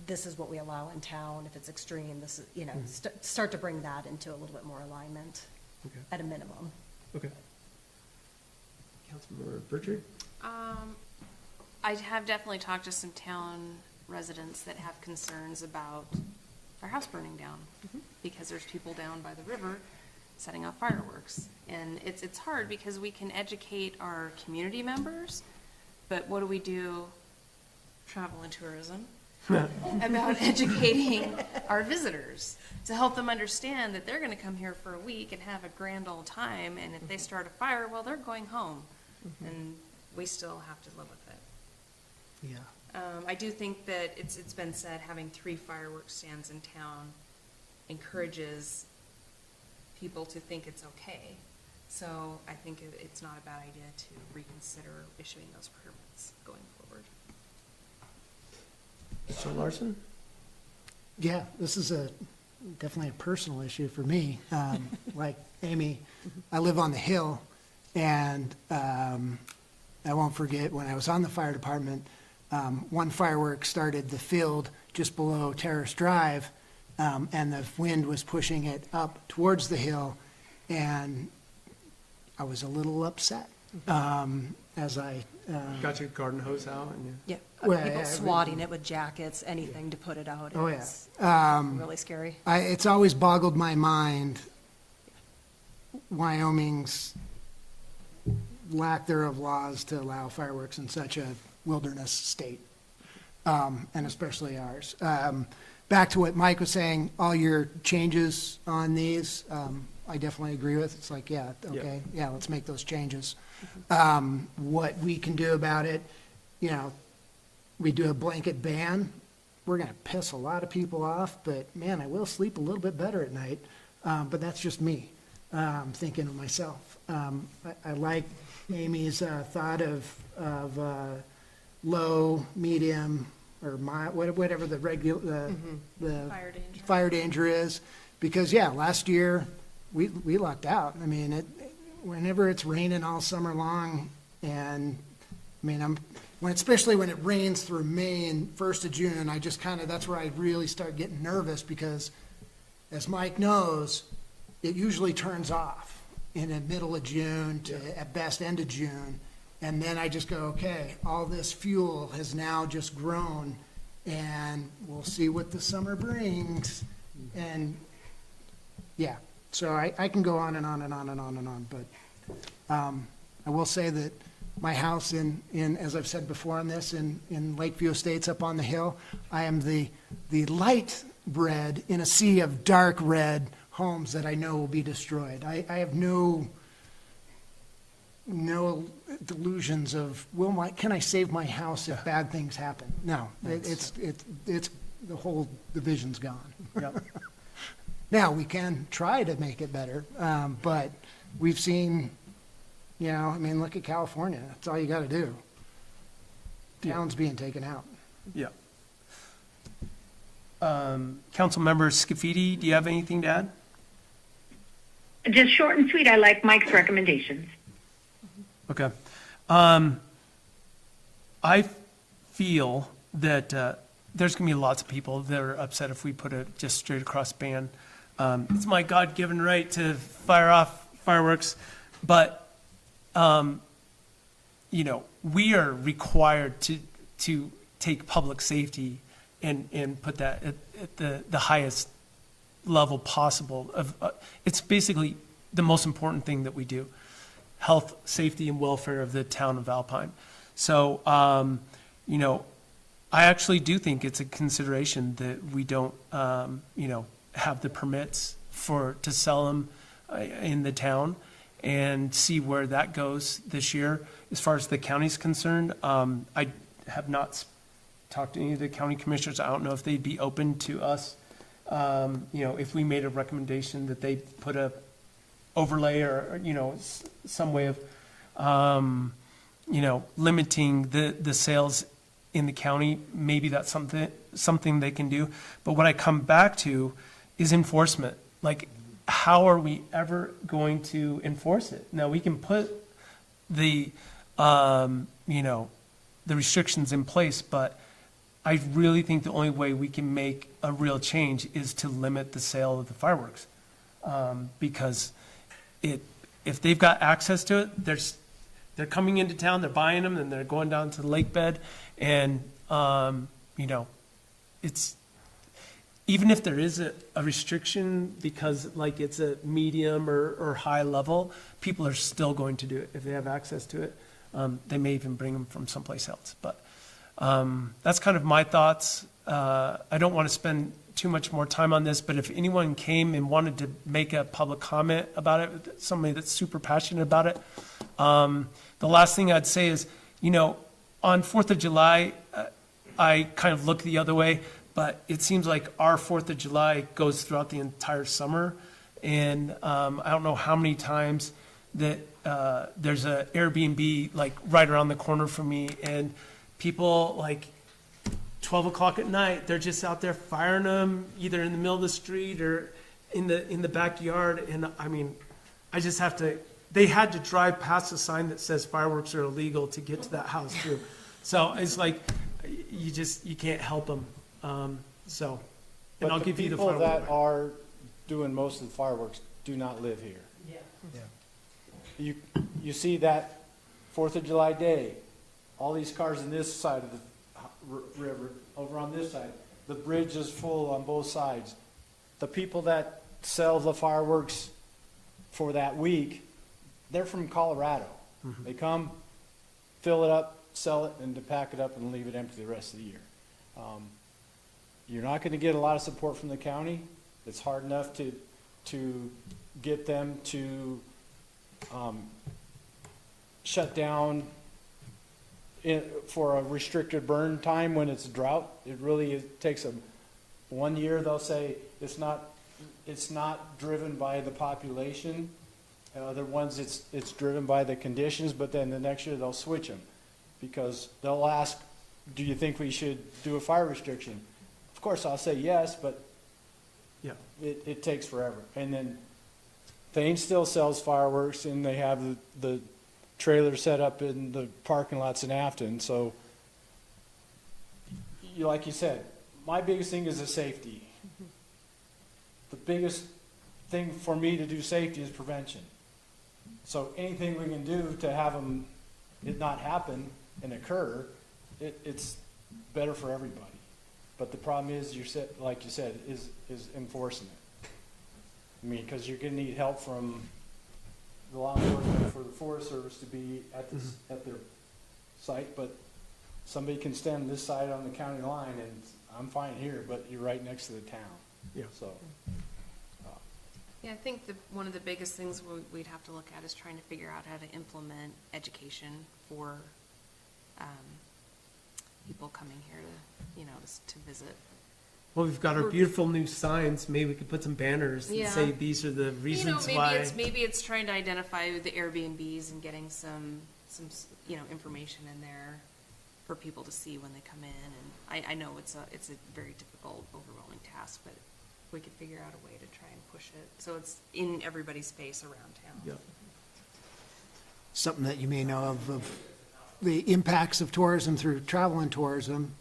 this is what we allow in town. If it's extreme, this is, start to bring that into a little bit more alignment, Okay. at a minimum. Okay. Councilmember Burchard? I have definitely talked to some town residents that have concerns about our house burning down because there's people down by the river setting off fireworks. And it's hard because we can educate our community members, but what do we do, travel and tourism, about educating our visitors to help them understand that they're going to come here for a week and have a grand old time, and if they start a fire, well, they're going home, and we still have to live with it. Yeah. I do think that it's been said having 3 fireworks stands in town encourages people to think it's okay. So I think it's not a bad idea to reconsider issuing those permits going forward. Mr. Larson? Yeah, this is definitely a personal issue for me. Like Amy, I live on the hill, and I won't forget when I was on the fire department, one firework started the field just below Terrace Drive, and the wind was pushing it up towards the hill, and I was a little upset as I. Got your garden hose out and you. Yeah, Well, people yeah, swatting it with jackets, anything to put it out. Oh, yeah. It's really scary. It's always boggled my mind, Wyoming's lack thereof laws to allow fireworks in such a wilderness state, and especially ours. Back to what Mike was saying, all your changes on these, I definitely agree with. It's like, yeah, okay, yeah, let's make those changes. What we can do about it, we do a blanket ban. We're going to piss a lot of people off, but man, I will sleep a little bit better at night. But that's just me thinking of myself. I like Amy's thought of low, medium, or mild, whatever the the fire danger is, because last year we lucked out. I mean, whenever it's raining all summer long, and I mean, especially when it rains through May and 1st of June, I just that's where I really start getting nervous, because as Mike knows, it usually turns off in the middle of June to at best end of June. And then I just go, okay, all this fuel has now just grown, and we'll see what the summer brings. And so I can go on and on and on and on and on, but I will say that my house in as I've said before on this, in Lakeview Estates up on the hill, I am the light red in a sea of dark red homes that I know will be destroyed. I have no delusions of, can I save my house if bad things happen? No, it's the whole division's gone. Yep. Now, we can try to make it better, but we've seen, look at California. That's all you got to do. Towns being taken out. Yeah. Councilmember Scafidi, do you have anything to add? Just short and sweet. I like Mike's recommendations. Okay. I feel that there's going to be lots of people that are upset if we put a just straight across ban. It's my God-given right to fire off fireworks, but we are required to take public safety and put that at the highest level possible. It's basically the most important thing that we do: health, safety, and welfare of the town of Alpine. So, I actually do think it's a consideration that we don't, have the permits to sell them in the town, and see where that goes this year. As far as the county's concerned, I have not talked to any of the county commissioners. I don't know if they'd be open to us, if we made a recommendation that they put a overlay or some way of, limiting the sales in the county. Maybe that's something they can do. But what I come back to is enforcement. Like, how are we ever going to enforce it? Now, we can put the restrictions in place, but I really think the only way we can make a real change is to limit the sale of the fireworks. Because if they've got access to it, they're coming into town, they're buying them, and they're going down to the lake bed, and it's, even if there is a restriction because it's a medium or high level, people are still going to do it if they have access to it. They may even bring them from someplace else. But that's kind of my thoughts. I don't want to spend too much more time on this, but if anyone came and wanted to make a public comment about it, somebody that's super passionate about it, the last thing I'd say is, on 4th of July, I kind of look the other way, but it seems like our 4th of July goes throughout the entire summer. And I don't know how many times that there's a Airbnb like right around the corner from me, and people like 12 o'clock at night, they're just out there firing them either in the middle of the street or in the backyard. And I mean, I just have to, they had to drive past a sign that says fireworks are illegal to get to that house too. So it's like, you can't help them. So, and I'll give you the final people that word. are doing most of the fireworks do not live here. You see that 4th of July day, all these cars on this side of the river, over on this side, the bridge is full on both sides. The people that sell the fireworks for that week, they're from Colorado. They come, fill it up, sell it, and to pack it up and leave it empty the rest of the year. You're not gonna get a lot of support from the county. It's hard enough to get them to shut down for a restricted burn time when it's drought. It really takes 1 year, they'll say it's not driven by the population. Other ones, it's driven by the conditions, but then the next year they'll switch them because they'll ask, do you think we should do a fire restriction? Of course, I'll say yes, but Yeah. it takes forever. And then Thane still sells fireworks, and they have the trailer set up in the parking lots in Afton. So, like you said, my biggest thing is the safety. The biggest thing for me to do safety is prevention. So anything we can do to have it not happen and occur, it's better for everybody. But the problem is, like you said, is enforcing it. I mean, because you're going to need help from the law enforcement for the Forest Service to be at their site, but somebody can stand this side on the county line, and I'm fine here, but you're right next to the town. Yeah. So. Yeah, I think one of the biggest things we'd have to look at is trying to figure out how to implement education for people coming here to visit. Well, we've got our beautiful new signs. Maybe we could put some banners that Yeah. say these are the reasons why. Maybe it's trying to identify the Airbnbs and getting some information in there for people to see when they come in. And I know it's a very difficult, overwhelming task, but we could figure out a way to try and push it so it's in everybody's face around town. Yeah. Something that you may know of the impacts of tourism through travel and tourism.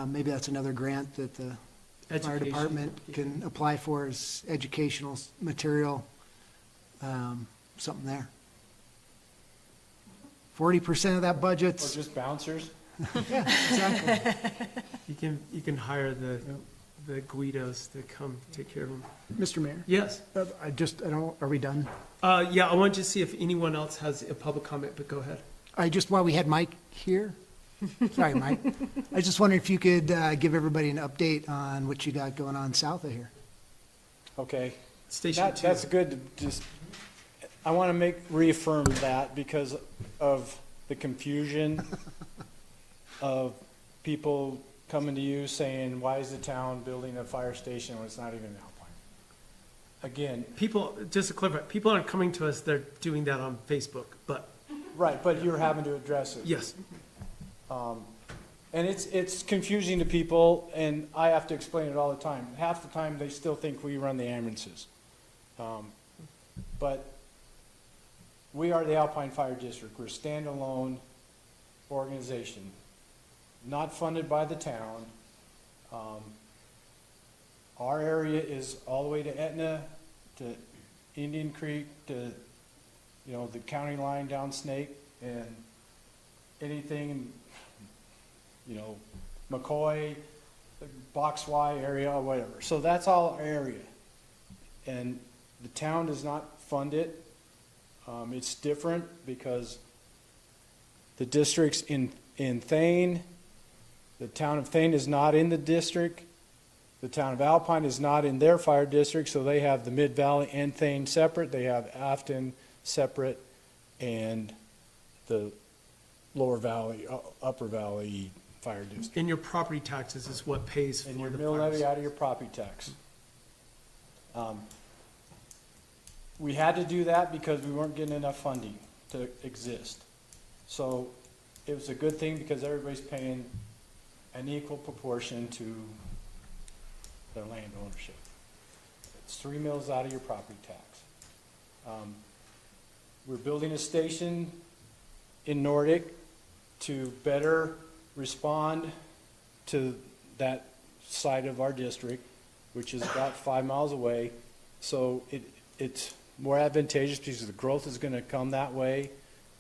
Maybe that's another grant that the fire Education. department can apply for, is educational material, something there. 40% of that Or budget's, just bouncers. yeah, exactly. You can hire the Guidos to come take care of them. Mr. Mayor, Yes. are we done? Yeah, I wanted to see if anyone else has a public comment, but go ahead. While we had Mike here, sorry, Mike, I just wondered if you could give everybody an update on what you got going on south of here. Okay. Station 2. That's good to just, I want to reaffirm that because of the confusion of people coming to you saying, why is the town building a fire station when it's not even Alpine? Again, People, just to clarify, people aren't coming to us, they're doing that on Facebook, but right, but you're having to address it. yes. And it's confusing to people, and I have to explain it all the time. Half the time, they still think we run the ambulances. But we are the Alpine Fire District. We're a standalone organization, not funded by the town. Our area is all the way to Etna, to Indian Creek, to, the county line down Snake, and anything, McCoy, Box Y area, or whatever. So that's all our area. And the town does not fund it. It's different because the districts in Thane, the town of Thane is not in the district. The town of Alpine is not in their fire district, so they have the Mid-Valley and Thane separate. They have Afton separate and the Lower Valley, Upper Valley Fire District. And your property taxes is what pays And for your the mill fires. levy out of your property tax. we had to do that because we weren't getting enough funding to exist. So it was a good thing because everybody's paying an equal proportion to their land ownership. It's 3 mills out of your property tax. We're building a station in Nordic to better respond to that side of our district, which is about 5 miles away. So it's more advantageous because the growth is going to come that way.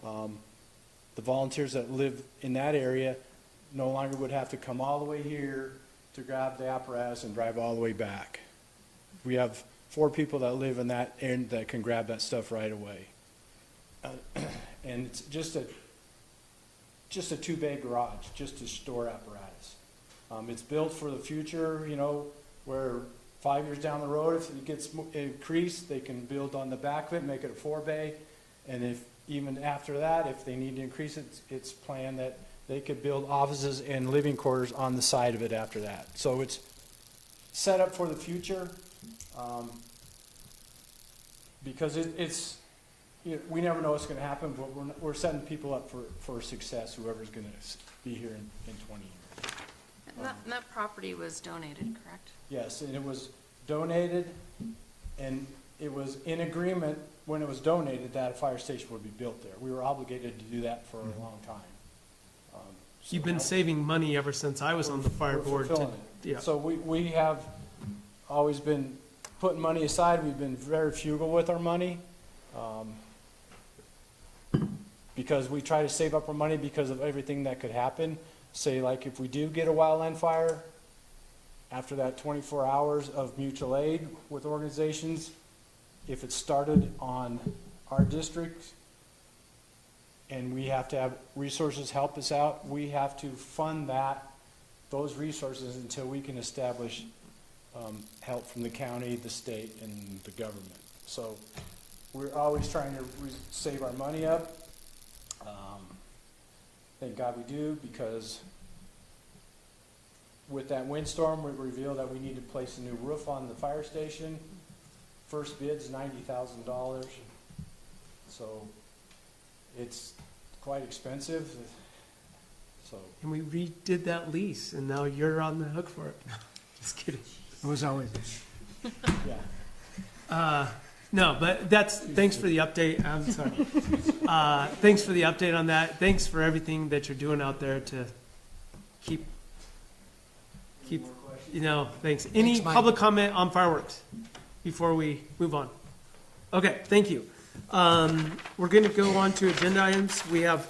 The volunteers that live in that area no longer would have to come all the way here to grab the apparatus and drive all the way back. We have 4 people that live in that area that can grab that stuff right away. And it's just a 2-bay garage, just to store apparatus. It's built for the future, you know, where 5 years down the road, if it gets increased, they can build on the back of it, make it a 4-bay. And if even after that, if they need to increase it, it's planned that they could build offices and living quarters on the side of it after that. So it's set up for the future, because it's you know, we never know what's going to happen, but we're setting people up for success, whoever's going to be here in 20 years. And that property was donated, correct? Yes, and it was donated, and it was in agreement when it was donated that a fire station would be built there. We were obligated to do that for a long time. So You've been saving money ever since I was on the fire we're board. fulfilling it. Yeah. So we have always been putting money aside. We've been very frugal with our money. Because we try to save up our money because of everything that could happen. Say, like, if we do get a wildland fire, after that 24 hours of mutual aid with organizations, if it started on our district and we have to have resources help us out, we have to fund those resources until we can establish help from the county, the state, and the government. So we're always trying to save our money up. Thank God we do, because with that windstorm, we revealed that we need to place a new roof on the fire station. First bid's $90,000. So it's quite expensive. So And we redid that lease, and now you're on the hook for it. Just kidding. It was always. yeah. No, but thanks for the update. I'm sorry. Thanks for the update on that. Thanks for everything that you're doing out there to keep, thanks. Any Thanks, Mike. public comment on fireworks before we move on? Okay, thank you. We're going to go on to agenda items. We have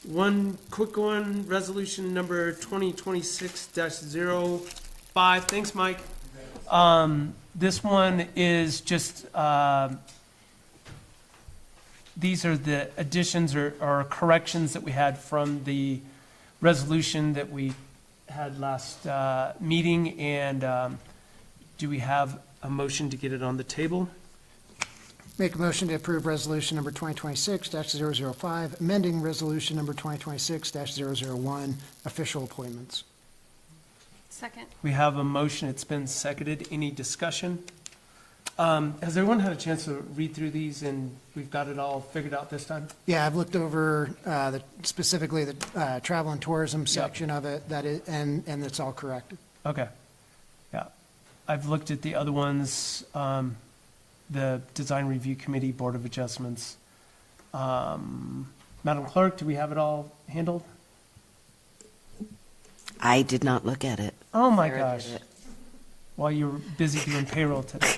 one quick one, resolution number 2026-05. Thanks, Mike. This one is just, these are the additions or corrections that we had from the resolution that we had last meeting, and do we have a motion to get it on the table? Make a motion to approve resolution number 2026-005, amending resolution number 2026-001, official appointments. Second. We have a motion, it's been seconded. Any discussion? Has everyone had a chance to read through these and we've got it all figured out this time? Yeah, I've looked over specifically the travel and tourism section of it, and it's all corrected. Okay. Yeah. I've looked at the other ones, the Design Review Committee, Board of Adjustments. Madam Clerk, do we have it all handled? I did not look at it. Oh my Sarah gosh. did it. While you were busy doing payroll today.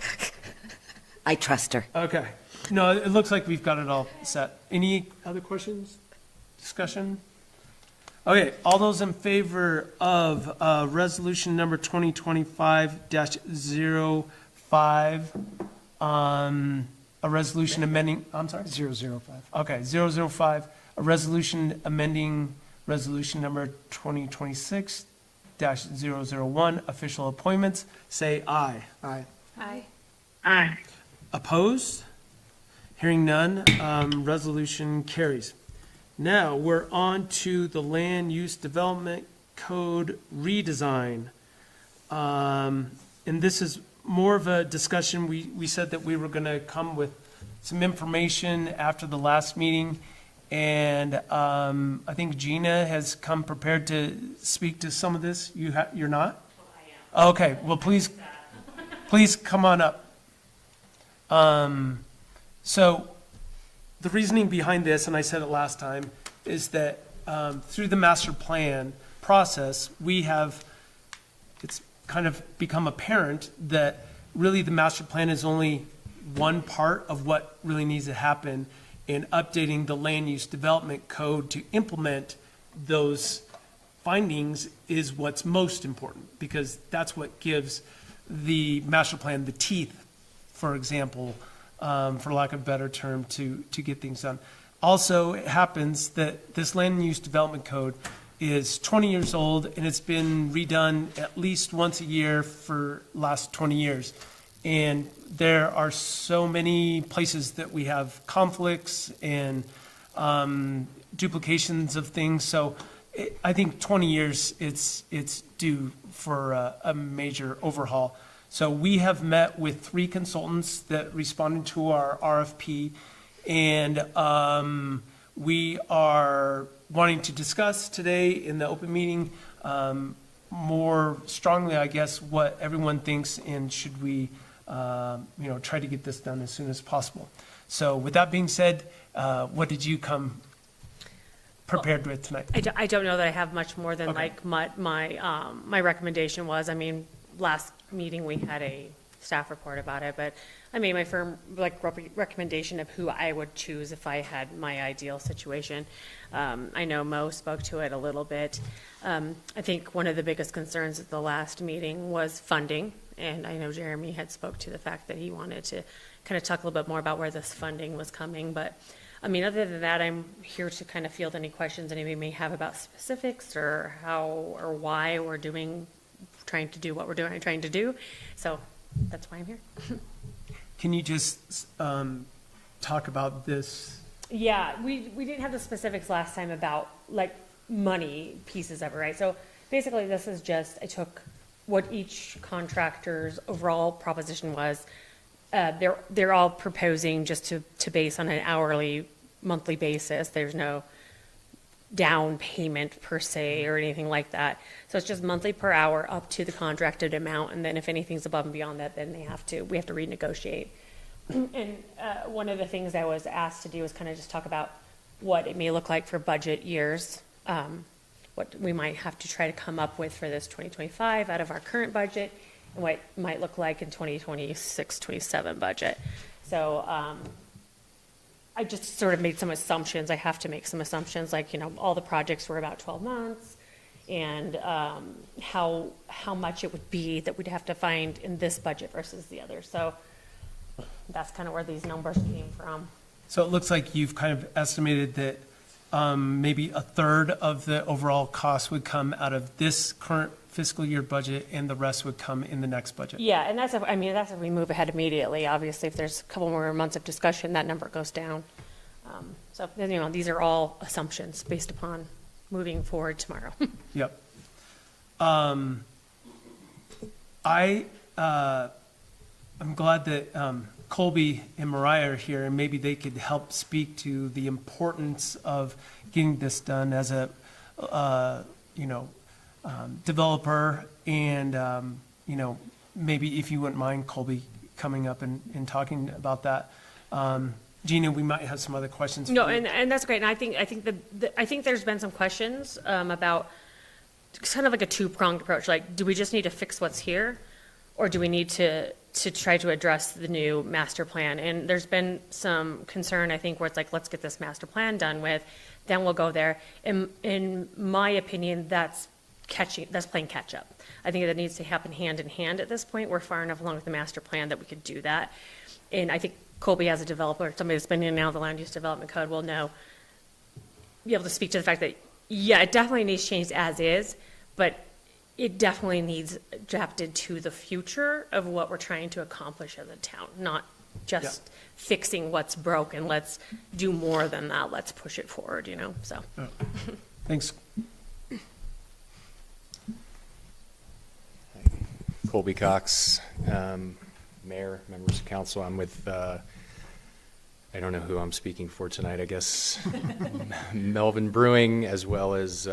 I trust her. Okay. No, it looks like we've got it all set. Any other questions? Discussion? Okay, all those in favor of resolution number 2025-05, a resolution amending, I'm sorry? 005. Okay, 005, a resolution amending resolution number 2026-001, official appointments, say aye. Aye. Aye. Aye. Opposed? Hearing none, resolution carries. Now, we're on to the Land Use Development Code redesign. And this is more of a discussion. We said that we were going to come with some information after the last meeting. And I think Gina has come prepared to speak to some of this. You're not? Okay, well, please come on up. So the reasoning behind this, and I said it last time, is that through the master plan process, it's kind of become apparent that really the master plan is only one part of what really needs to happen in updating the land use development code to implement those findings is what's most important, because that's what gives the master plan the teeth, for example, for lack of a better term, to get things done. Also, it happens that this land use development code is 20 years old, and it's been redone at least once a year for last 20 years. And there are so many places that we have conflicts and duplications of things. So I think 20 years, it's due for a major overhaul. So we have met with 3 consultants that responded to our RFP, and we are wanting to discuss today in the open meeting more strongly, I guess, what everyone thinks, and should we try to get this done as soon as possible. So with that being said, what did you come prepared with tonight? I don't know that I have much more than like my recommendation was. I mean, last meeting we had a staff report about it, but I made my firm recommendation of who I would choose if I had my ideal situation. I know Mo spoke to it a little bit. I think one of the biggest concerns at the last meeting was funding, and I know Jeremy had spoke to the fact that he wanted to kind of talk a little bit more about where this funding was coming. But I mean, other than that, I'm here to kind of field any questions anybody may have about specifics or how or why we're trying to do what we're trying to do. So that's why I'm here. Can you just talk about this? Yeah, we didn't have the specifics last time about like money pieces of it, right? So basically this is just, I took what each contractor's overall proposition was. They're all proposing just to base on an hourly, monthly basis. There's no down payment per se or anything like that. So it's just monthly per hour up to the contracted amount, and then if anything's above and beyond that, then we have to renegotiate. And one of the things I was asked to do was kind of just talk about what it may look like for budget years, what we might have to try to come up with for this 2025 out of our current budget, and what it might look like in 2026-27 budget. So I just sort of made some assumptions. I have to make some assumptions, like, all the projects were about 12 months, and how much it would be that we'd have to find in this budget versus the other. So that's kind of where these numbers came from. So it looks like you've kind of estimated that maybe a third of the overall cost would come out of this current fiscal year budget, and the rest would come in the next budget. Yeah, and that's if we move ahead immediately. Obviously, if there's a couple more months of discussion, that number goes down. So these are all assumptions based upon moving forward tomorrow. Yep. I'm glad that Colby and Mariah are here, and maybe they could help speak to the importance of getting this done as a developer, and maybe if you wouldn't mind, Colby, coming up and talking about that. Gina, we might have some other questions. No, and that's great. And I think there's been some questions about kind of like a two-pronged approach. Like, do we just need to fix what's here, or do we need to try to address the new master plan? And there's been some concern, I think, where it's like, let's get this master plan done with, then we'll go there. In my opinion, that's playing catch up. I think that needs to happen hand in hand at this point. We're far enough along with the master plan that we could do that. And I think Colby, as a developer, somebody that's been in and out of the land use development code, will be able to speak to the fact that, yeah, it definitely needs changed as is, but it definitely needs adapted to the future of what we're trying to accomplish as a town, not just fixing what's broken. Let's do more than that. Let's push it forward, so. Thanks. Colby Cox, Mayor, members of council. I'm with, I don't know who I'm speaking for tonight, I guess Melvin Brewing, as well as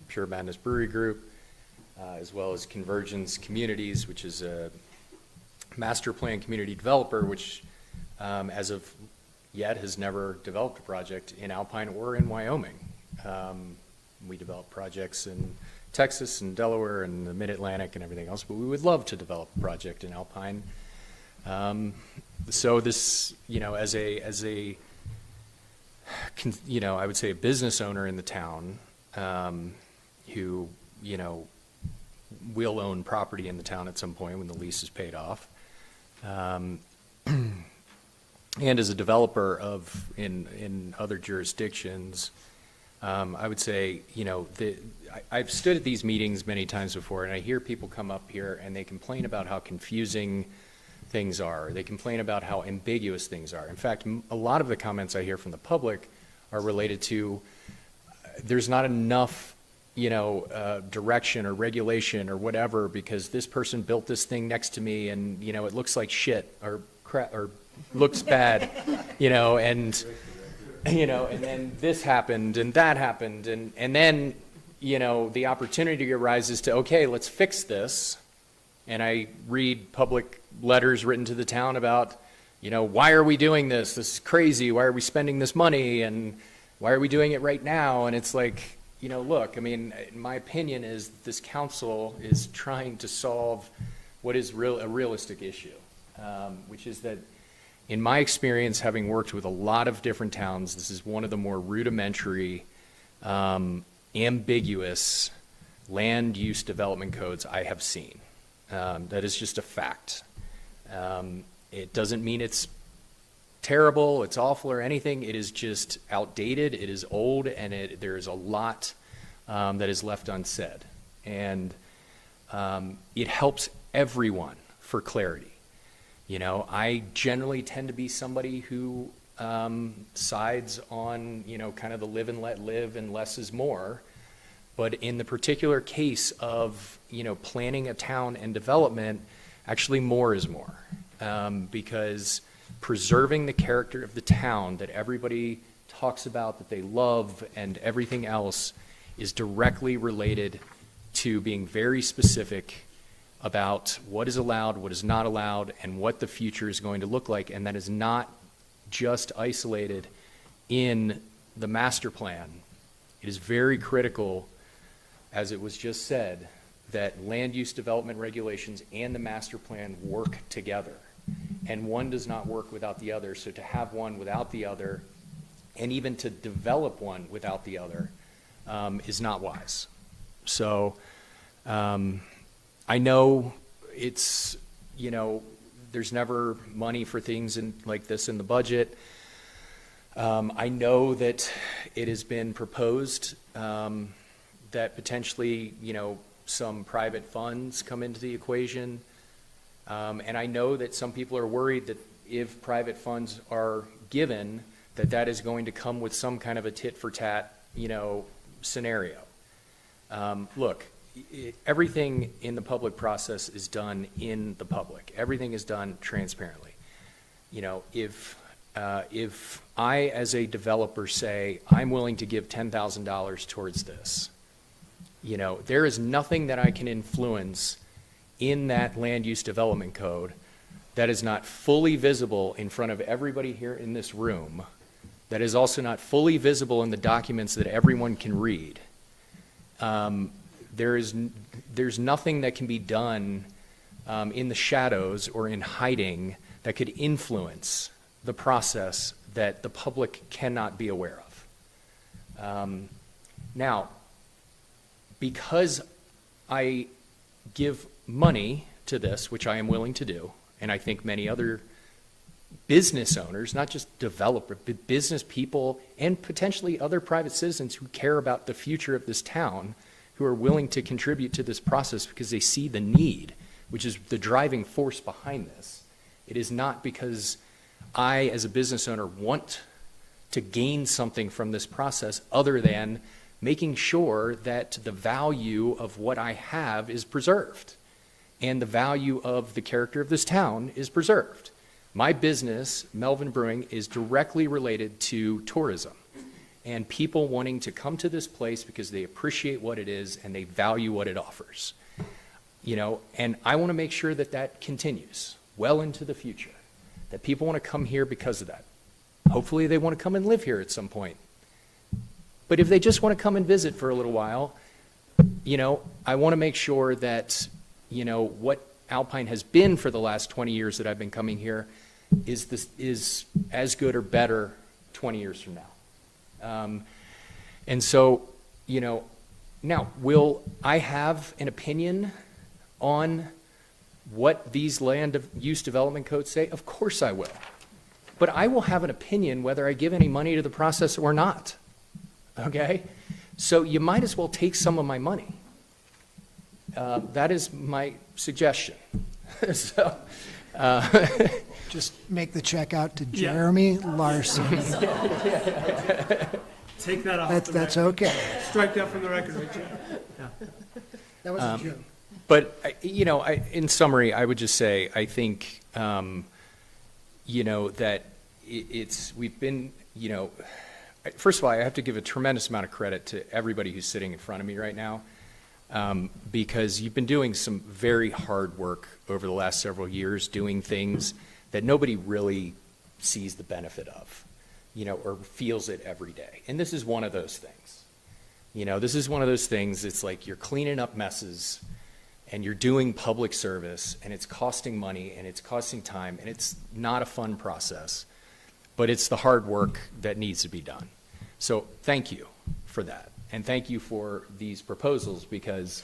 Pure Madness Brewery Group, as well as Convergence Communities, which is a master plan community developer, which as of yet has never developed a project in Alpine or in Wyoming. We develop projects in Texas and Delaware and the Mid-Atlantic and everything else, but we would love to develop a project in Alpine. So this, as a, I would say a business owner in the town, who, will own property in the town at some point when the lease is paid off. And as a developer in other jurisdictions, I would say, I've stood at these meetings many times before, and I hear people come up here and they complain about how confusing things are. They complain about how ambiguous things are. In fact, a lot of the comments I hear from the public are related to there's not enough, direction or regulation or whatever because this person built this thing next to me and, it looks like shit or crap or looks bad, and then this happened and that happened and then, the opportunity arises to, okay, let's fix this. And I read public letters written to the town about, why are we doing this? This is crazy. Why are we spending this money? And why are we doing it right now? And it's like, look, my opinion is this council is trying to solve what is a realistic issue, which is that in my experience, having worked with a lot of different towns, this is one of the more rudimentary, ambiguous land use development codes I have seen. That is just a fact. It doesn't mean it's terrible, it's awful or anything. It is just outdated, it is old, and there is a lot that is left unsaid. And it helps everyone for clarity. I generally tend to be somebody who sides on, kind of the live and let live and less is more. But in the particular case of, planning a town and development, actually more is more. Because preserving the character of the town that everybody talks about, that they love, and everything else is directly related to being very specific about what is allowed, what is not allowed, and what the future is going to look like. And that is not just isolated in the master plan. It is very critical, as it was just said, that land use development regulations and the master plan work together. And one does not work without the other. So to have one without the other, and even to develop one without the other, is not wise. So I know it's, there's never money for things like this in the budget. I know that it has been proposed that potentially, some private funds come into the equation. And I know that some people are worried that if private funds are given, that is going to come with some kind of a tit for tat, scenario. Look, everything in the public process is done in the public. Everything is done transparently. If I, as a developer, say, I'm willing to give $10,000 towards this, there is nothing that I can influence in that land use development code that is not fully visible in front of everybody here in this room, that is also not fully visible in the documents that everyone can read. There's nothing that can be done in the shadows or in hiding that could influence the process that the public cannot be aware of. Now, because I give money to this, which I am willing to do, and I think many other business owners, not just developers, but business people and potentially other private citizens who care about the future of this town, who are willing to contribute to this process because they see the need, which is the driving force behind this. It is not because I, as a business owner, want to gain something from this process other than making sure that the value of what I have is preserved. and the value of the character of this town is preserved. My business, Melvin Brewing, is directly related to tourism and people wanting to come to this place because they appreciate what it is and they value what it offers. You know, and I want to make sure that that continues well into the future, that people want to come here because of that. Hopefully they want to come and live here at some point. But if they just want to come and visit for a little while, you know, I want to make sure that, you know, what Alpine has been for the last 20 years that I've been coming here is as good or better 20 years from now. And so, you know, now, will I have an opinion on what these land use development codes say? Of course I will. But I will have an opinion whether I give any money to the process or not. Okay? So you might as well take some of my money. That is my suggestion. So, Just make the check out to Jeremy Larson. Take that off. That's okay. Strike that from the record, Richard. Yeah. That was a joke. But, you know, in summary, I would just say, I think, you know, that we've been, you know, first of all, I have to give a tremendous amount of credit to everybody who's sitting in front of me right now, because you've been doing some very hard work over the last several years, doing things that nobody really sees the benefit of, you know, or feels it every day. And this is one of those things. You know, this is one of those things, it's like you're cleaning up messes, and you're doing public service, and it's costing money, and it's costing time, and it's not a fun process, but it's the hard work that needs to be done. So thank you for that, and thank you for these proposals, because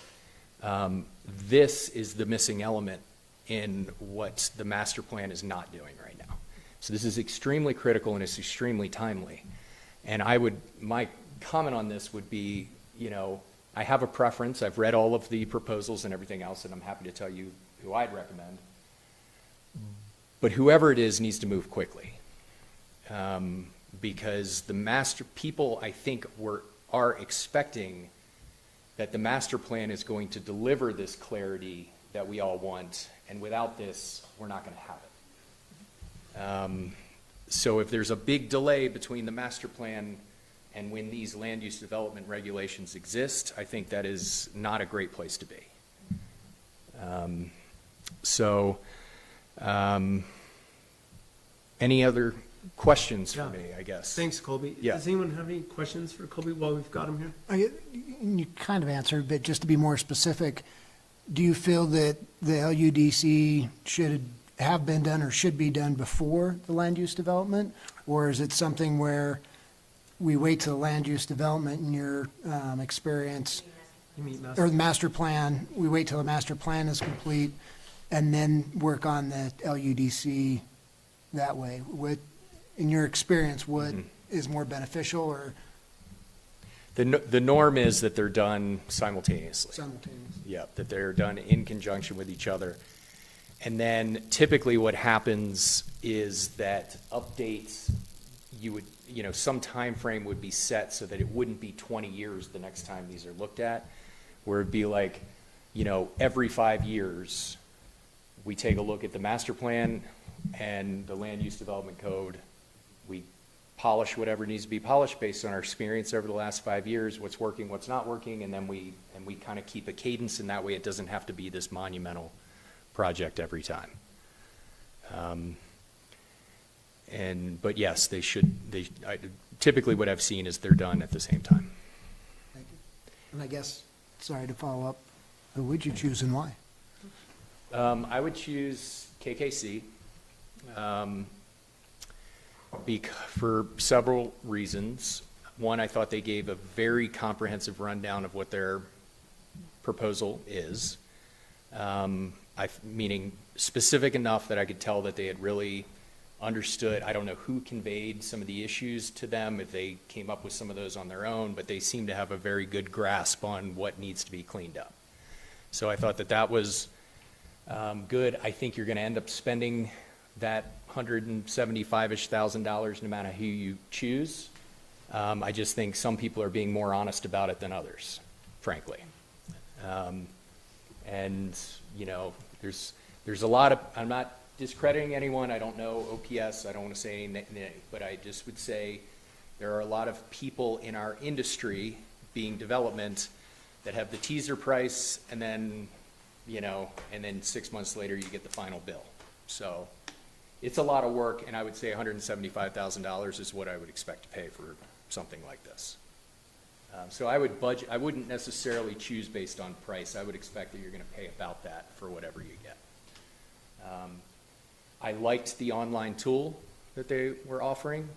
this is the missing element in what the master plan is not doing right now. So this is extremely critical, and it's extremely timely. And my comment on this would be, you know, I have a preference. I've read all of the proposals and everything else, and I'm happy to tell you who I'd recommend. But whoever it is needs to move quickly, because the people, I think, are expecting that the master plan is going to deliver this clarity that we all want, and without this, we're not going to have it. So if there's a big delay between the master plan and when these land use development regulations exist, I think that is not a great place to be. Any other questions for me, I guess? Thanks, Colby. Yeah. Does anyone have any questions for Colby while we've got him here? You kind of answered, but just to be more specific, do you feel that the LUDC should have been done or should be done before the land use development? Or is it something where we wait till the land use development in your experience, You mean or the master plan, we wait till the master plan is complete and then work on the LUDC that way? In your experience, what is more beneficial or The norm is that they're done simultaneously. simultaneous? Yeah, that they're done in conjunction with each other. And then typically what happens is that updates, some time frame would be set so that it wouldn't be 20 years the next time these are looked at, where it'd be like, every 5 years, we take a look at the master plan and the land use development code. We polish whatever needs to be polished based on our experience over the last 5 years, what's working, what's not working, and then we kind of keep a cadence, and that way it doesn't have to be this monumental project every time. But yes, typically what I've seen is they're done at the same time. Thank you. And I guess, sorry to follow up, who would you choose and why? I would choose KKC for several reasons. One, I thought they gave a very comprehensive rundown of what their proposal is, meaning specific enough that I could tell that they had really understood. I don't know who conveyed some of the issues to them, if they came up with some of those on their own, but they seem to have a very good grasp on what needs to be cleaned up. So I thought that was good. I think you're going to end up spending that $175,000-ish no matter who you choose. I just think some people are being more honest about it than others, frankly. There's a lot of, I'm not discrediting anyone, I don't know OPS, I don't want to say anything, but I just would say there are a lot of people in our industry, being development, that have the teaser price, and then, and then 6 months later you get the final bill. So it's a lot of work, and I would say $175,000 is what I would expect to pay for something like this. So I would budget, I wouldn't necessarily choose based on price. I would expect that you're going to pay about that for whatever you get. I liked the online tool that they were offering.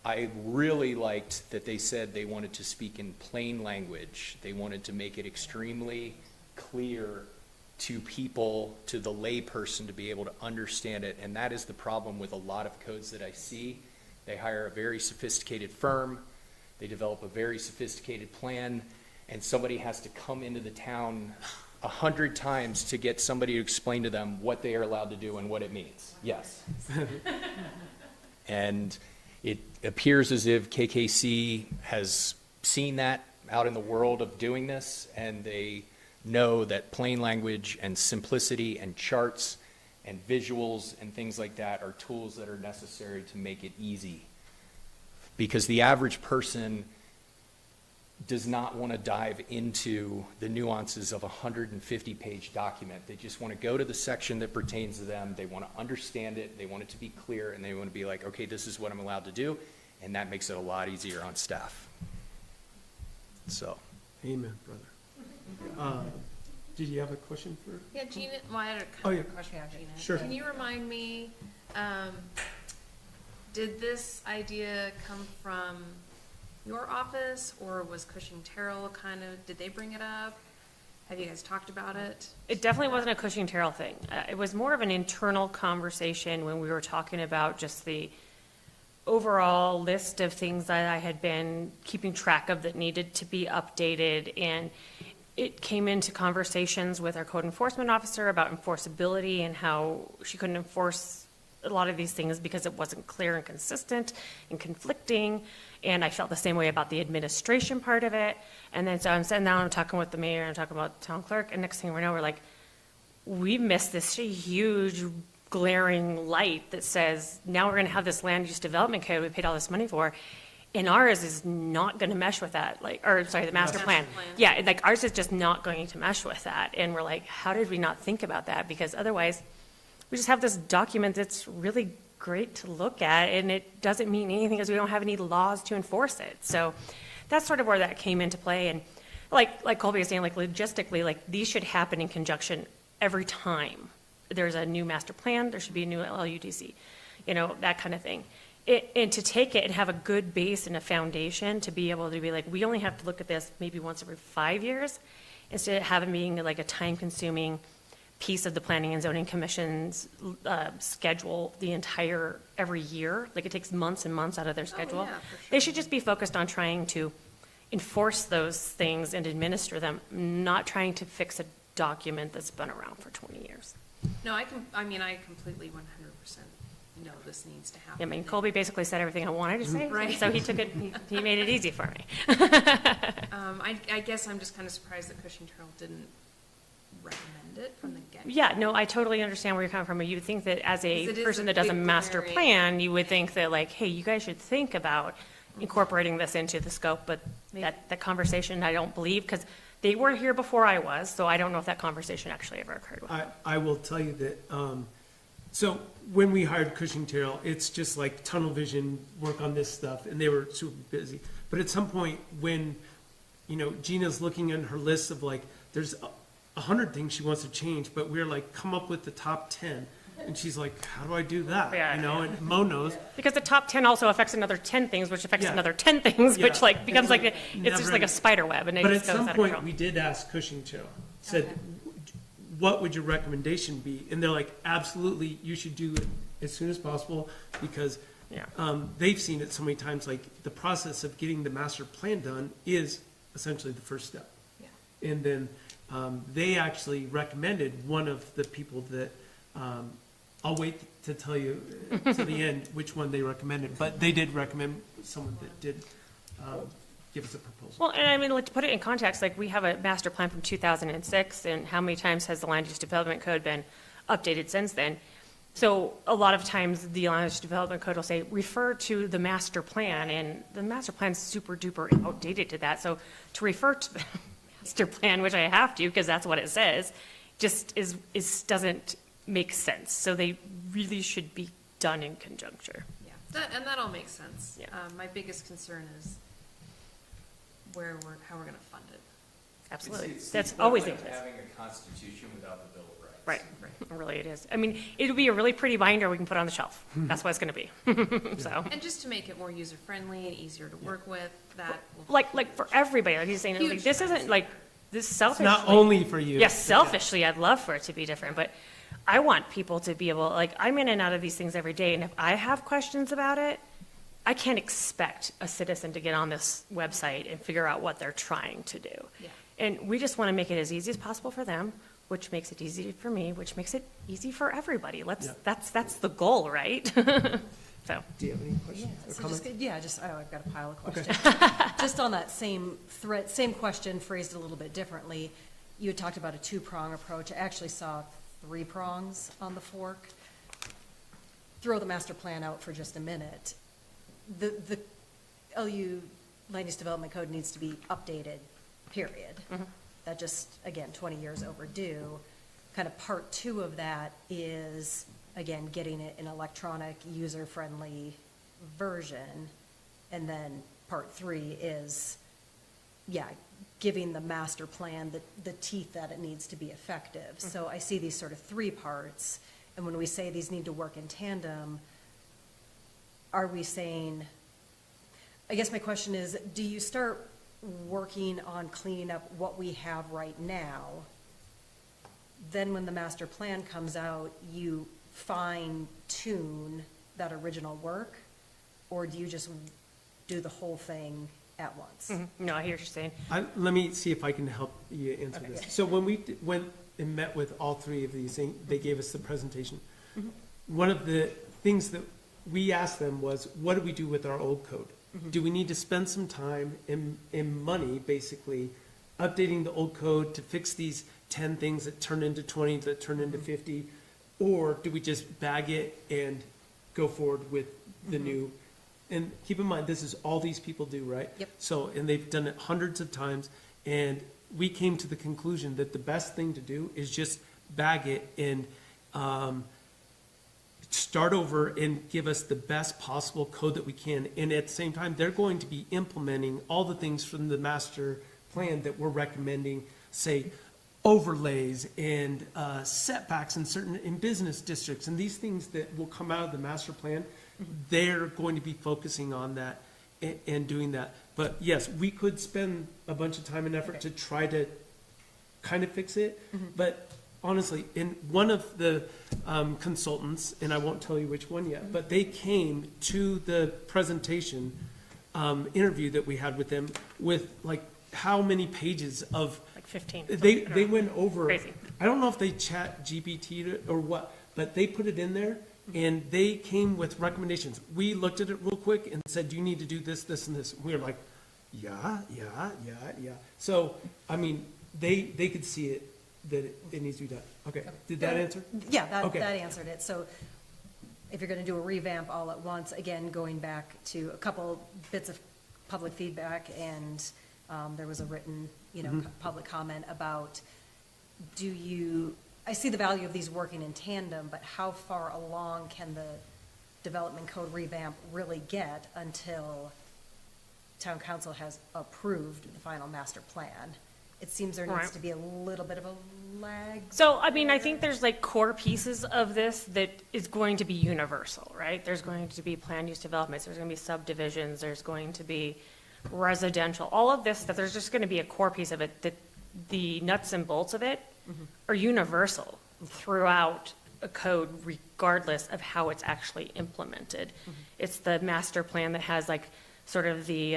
I really liked that they said they wanted to speak in plain language. They wanted to make it extremely clear to people, to the lay person, to be able to understand it. And that is the problem with a lot of codes that I see. They hire a very sophisticated firm, they develop a very sophisticated plan, and somebody has to come into the town 100 times to get somebody to explain to them what they are allowed to do and what it means. Yes. And it appears as if KKC has seen that out in the world of doing this, and they know that plain language and simplicity and charts and visuals and things like that are tools that are necessary to make it easy. Because the average person does not want to dive into the nuances of a 150-page document. They just want to go to the section that pertains to them. They want to understand it. They want it to be clear, and they want to be like, okay, this is what I'm allowed to do, and that makes it a lot easier on staff. So. Amen, brother. Did you have a question for? Yeah, Gina, well, I had Oh, yeah. a question for Gina. Sure. Can you remind me, did this idea come from your office, or was Cushing Terrell did they bring it up? Have you guys talked about it? It definitely wasn't a Cushing Terrell thing. It was more of an internal conversation when we were talking about just the overall list of things that I had been keeping track of that needed to be updated. And it came into conversations with our code enforcement officer about enforceability and how she couldn't enforce a lot of these things because it wasn't clear and consistent and conflicting. And I felt the same way about the administration part of it. And then so I'm sitting down, I'm talking with the mayor, I'm talking about the town clerk, and next thing we know, we're like, we missed this huge glaring light that says, now we're gonna have this land use development code we paid all this money for, and ours is not gonna mesh with that, the master plan. Yeah, like ours is just not going to mesh with that. And we're like, how did we not think about that? Because otherwise, we just have this document that's really great to look at, and it doesn't mean anything because we don't have any laws to enforce it. So that's sort of where that came into play. And like Colby was saying, like logistically, like these should happen in conjunction every time there's a new master plan, there should be a new LUDC, that kind of thing. And to take it and have a good base and a foundation to be able to be like, we only have to look at this maybe once every 5 years, instead of having being like a time-consuming piece of the Planning and Zoning Commission's schedule every year. Like it takes months and months out of their schedule. Yeah, for sure. They should just be focused on trying to enforce those things and administer them, not trying to fix a document that's been around for 20 years. No, I completely 100% know this needs to happen. I mean, Colby basically said everything I wanted to say, Right. so he took it, he made it easy for me. I guess I'm just kind of surprised that Cushing Terrell didn't recommend it from the get-go. Yeah, no, I totally understand where you're coming from. You would think that as a 'Cause it is person a that does a big master glaring plan, you would think that like, hey, you guys should think about incorporating this into the scope, but that conversation, I don't believe, because they weren't here before I was, so I don't know if that conversation actually ever occurred with them. I will tell you that, so when we hired Cushing Terrell, it's just like tunnel vision, work on this stuff, and they were super busy. But at some point when, Gina's looking at her list of like, there's 100 things she wants to change, but we're like, come up with the top 10. And she's like, how do I do that? Yeah, And Mo knows. Because the top 10 also affects another 10 things, which affects Yeah. another 10 things, which Yeah. like becomes It's like, it's just like a spider web, and it But just at goes some out of point, control. we did ask Cushing Terrell, said, what would your recommendation be? And they're like, absolutely, you should do it as soon as possible, because Yeah. they've seen it so many times, like the process of getting the master plan done is essentially the first step. Yeah. And then they actually recommended one of the people that, I'll wait to tell you to the end which one they recommended, but they did recommend someone that did give us a proposal. Well, and I mean, like, to put it in context, like, we have a master plan from 2006, and how many times has the land use development code been updated since then? So a lot of times, the land use development code will say, refer to the master plan, and the master plan's super duper outdated to that. So to refer to the master plan, which I have to, because that's what it says, just doesn't make sense. So they really should be done in conjuncture. Yeah, and that all makes sense. Yeah. My biggest concern is how we're gonna fund it. Absolutely. It's That's the always the equivalent case. of having a constitution without the Bill of Rights. Right, really it is. I mean, it'll be a really pretty binder we can put on the shelf. That's what it's gonna be. So, And just to make it more user-friendly and easier to work with, that will. like for everybody, like he's saying, like, Huge this difference. isn't like, this It's selfishly. not only for you. Yes, selfishly, I'd love for it to be different, but I want people to be able, like, I'm in and out of these things every day, and if I have questions about it, I can't expect a citizen to get on this website and figure out what they're trying to do. Yeah. And we just want to make it as easy as possible for them, which makes it easy for me, which makes it easy for everybody. Yeah. That's the goal, right? So, Do you have any questions or So comments? I've got a pile of questions. Just on that same thread, same question phrased a little bit differently. You had talked about a two-prong approach. I actually saw 3 prongs on the fork. Throw the master plan out for just a minute. The LU Land Use Development Code needs to be updated, period. That just, again, 20 years overdue. Kind of part 2 of that is, again, getting it in electronic, user-friendly version. And then part 3 is, giving the master plan the teeth that it needs to be effective. So I see these sort of 3 parts, and when we say these need to work in tandem, are we saying, I guess my question is, do you start working on cleaning up what we have right now? Then when the master plan comes out, you fine tune that original work? Or do you just do the whole thing at once? no, I hear what you're saying. Let me see if I can help you answer this. So when we went and met with all 3 of these, they gave us the presentation. One of the things that we asked them was, what do we do with our old code? Do we need to spend some time and money, basically, updating the old code to fix these 10 things that turn into 20, that turn into 50? Or do we just bag it and go forward with the new? And keep in mind, this is all these people do, right? Yep. So, and they've done it hundreds of times, and we came to the conclusion that the best thing to do is just bag it and start over and give us the best possible code that we can. And at the same time, they're going to be implementing all the things from the master plan that we're recommending, say, overlays and setbacks in business districts, and these things that will come out of the master plan. They're going to be focusing on that and doing that. But yes, we could spend a bunch of time and effort to try to kind of fix it. But honestly, in one of the consultants, and I won't tell you which one yet, but they came to the presentation interview that we had with them with like how many pages of, Like 15. they went over, Crazy. I don't know if they chat GPT or what, but they put it in there and they came with recommendations. We looked at it real quick and said, you need to do this, this, and this. We were like, yeah. So, I mean, they could see it, that it needs to be done. Okay, did that answer? Yeah, that Okay. answered it. So if you're going to do a revamp all at once, again, going back to a couple bits of public feedback, and there was a written, public comment about, I see the value of these working in tandem, but how far along can the development code revamp really get until town council has approved the final master plan? It seems there needs Right. to be a little bit of a lag. So, I mean, I think there's like core pieces of this that is going to be universal, right? There's going to be planned use developments, there's going to be subdivisions, there's going to be residential, all of this stuff. There's just going to be a core piece of it that the nuts and bolts of it are universal throughout a code regardless of how it's actually implemented. It's the master plan that has like sort of the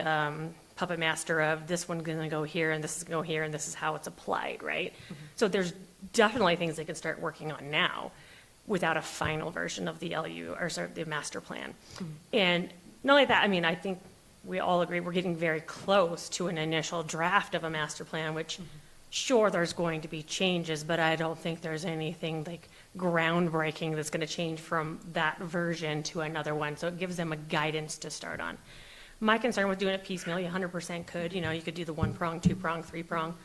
puppet master of this one's going to go here and this is going to go here and this is how it's applied, right? So there's definitely things they can start working on now without a final version of the LU or sorry, the master plan. And not only that, I mean, I think we all agree we're getting very close to an initial draft of a master plan, which sure, there's going to be changes, but I don't think there's anything like groundbreaking that's going to change from that version to another one. So it gives them a guidance to start on. My concern with doing it piecemeal, you 100% could, you could do the 1-prong, 2-prong, 3-prong.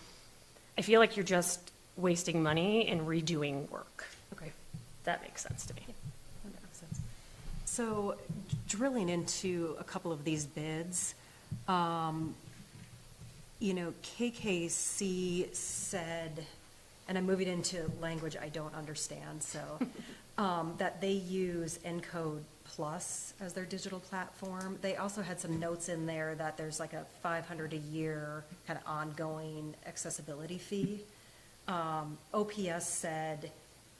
I feel like you're just wasting money and redoing work. Okay. That makes sense to me. That makes sense. So drilling into a couple of these bids, KKC said, and I'm moving into language I don't understand, so, that they use Encode Plus as their digital platform. They also had some notes in there that there's like a $500 a year kind of ongoing accessibility fee. OPS said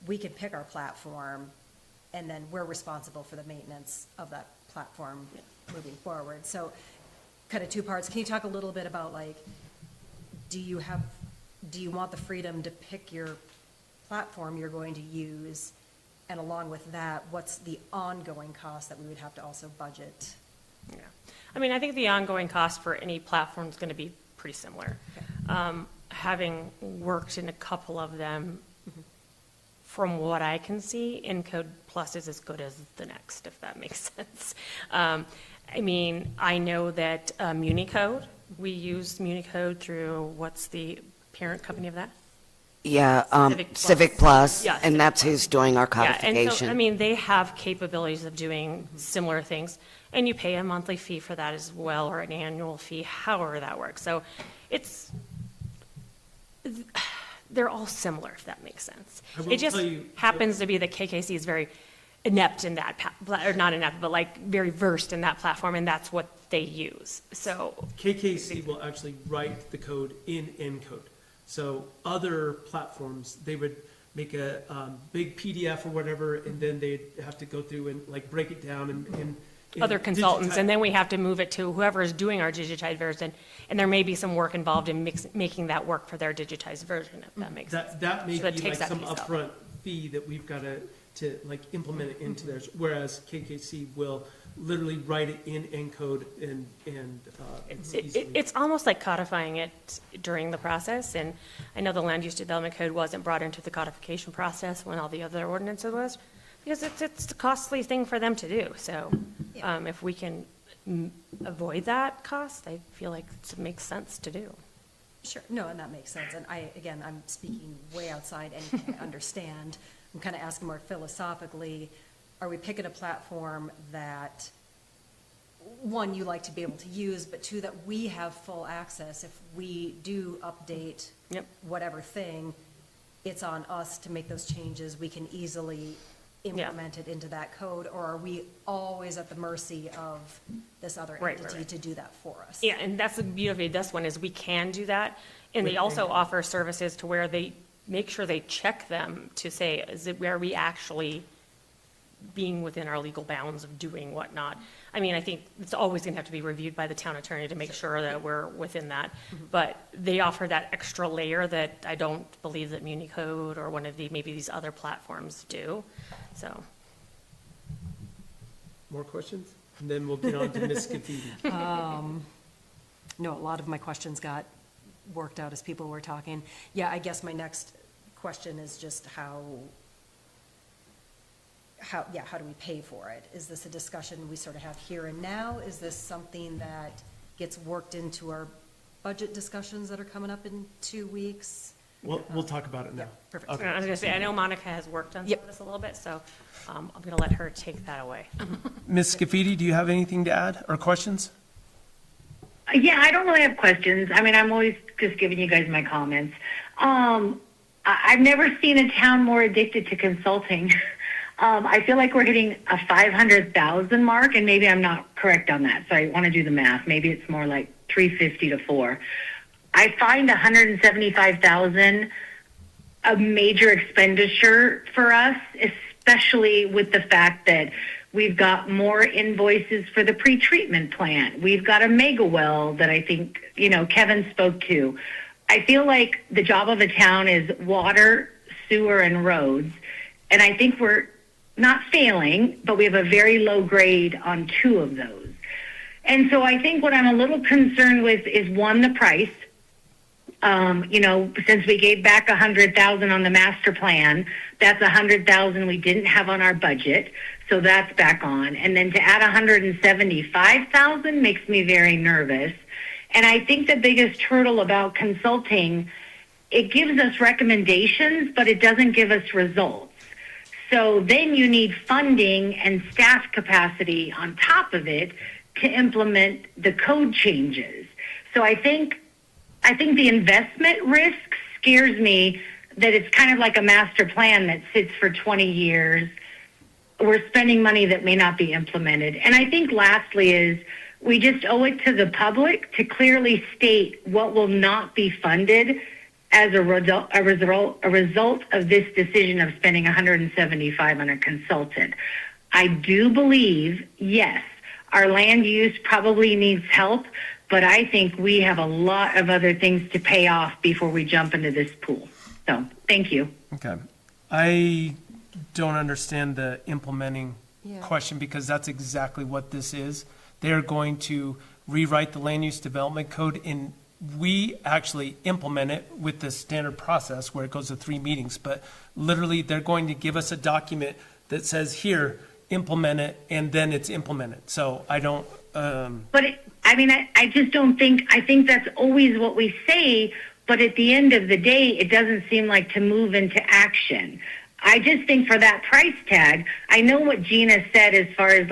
we could pick our platform and then we're responsible for the maintenance of that platform moving forward. So kind of two parts. Can you talk a little bit about like, do you want the freedom to pick your platform you're going to use? And along with that, what's the ongoing cost that we would have to also budget? Yeah. I mean, I think the ongoing cost for any platform is going to be pretty similar. Okay. Having worked in a couple of them, from what I can see, Encode Plus is as good as the next, if that makes sense. I mean, I know that Municode, we use Municode through, what's the parent company of that? Yeah, Civic Plus. Yeah, and Civic that's Plus. who's doing our Yeah, and codification. so, I mean, they have capabilities of doing similar things, and you pay a monthly fee for that as well, or an annual fee, however that works. So they're all similar, if that makes sense. I will It just tell you- happens to be that KKC is very inept in that, or not inept, but like very versed in that platform, and that's what they use. So KKC will actually write the code in Encode. So other platforms, they would make a big PDF or whatever, and then they'd have to go through and like break it down and other consultants, digitize- and then we have to move it to whoever is doing our digitized version, and there may be some work involved in making that work for their digitized version, if that makes sense. That may So that be takes like that some piece out. upfront fee that we've got to like implement it into theirs, whereas KKC will literally write it in Encode and easily. It's almost like codifying it during the process, and I know the land use development code wasn't brought into the codification process when all the other ordinances was, because it's a costly thing for them to do, so, if we can avoid that cost, I feel like it makes sense to do. Sure, no, and that makes sense, and I'm speaking way outside anything I understand. I'm kind of asking more philosophically, are we picking a platform that, one, you like to be able to use, but two, that we have full access? If we do update whatever thing, it's on us to make those changes. We can easily implement it into that code, or are we always at the mercy of this other entity to do that for us? Yeah, and that's the beauty of this one, is we can do that, and they also offer services to where they make sure they check them to say, are we actually being within our legal bounds of doing whatnot. I mean, I think it's always going to have to be reviewed by the town attorney to make sure that we're within that. But they offer that extra layer that I don't believe that Municode or one of maybe these other platforms do, so. More questions? And then we'll get on to Ms. Scafidi. No, a lot of my questions got worked out as people were talking. Yeah, I guess my next question is just how do we pay for it? Is this a discussion we sort of have here and now? Is this something that gets worked into our budget discussions that are coming up in 2 weeks? We'll talk about it now. Perfect. Okay. I was going to say, I know Monica has worked on some of this a little bit, so I'm going to let her take that away. Ms. Scafidi, do you have anything to add or questions? Yeah, I don't really have questions. I mean, I'm always just giving you guys my comments. I've never seen a town more addicted to consulting. I feel like we're hitting a 500,000 mark, and maybe I'm not correct on that, so I want to do the math. Maybe it's more like 350 to 4. I find 175,000 a major expenditure for us, especially with the fact that we've got more invoices for the pretreatment plant. We've got a mega well that I think, Kevin spoke to. I feel like the job of a town is water, sewer, and roads. And I think we're not failing, but we have a very low grade on 2 of those. And so I think what I'm a little concerned with is, one, the price. Since we gave back 100,000 on the master plan, that's 100,000 we didn't have on our budget, so that's back on. And then to add 175,000 makes me very nervous. And I think the biggest hurdle about consulting, it gives us recommendations, but it doesn't give us results. So then you need funding and staff capacity on top of it to implement the code changes. So I think the investment risk scares me, that it's kind of like a master plan that sits for 20 years. We're spending money that may not be implemented. And I think lastly is, we just owe it to the public to clearly state what will not be funded as a result of this decision of spending 175 on a consultant. I do believe, yes, our land use probably needs help, but I think we have a lot of other things to pay off before we jump into this pool. So, thank you. Okay. I don't understand the implementing question, because that's exactly what this is. They're going to rewrite the land use development code, and we actually implement it with the standard process where it goes to 3 meetings. But literally, they're going to give us a document that says, here, implement it, and then it's implemented. So I don't. I just don't think, I think that's always what we say, but at the end of the day, it doesn't seem like to move into action. I just think for that price tag, I know what Gina said as far as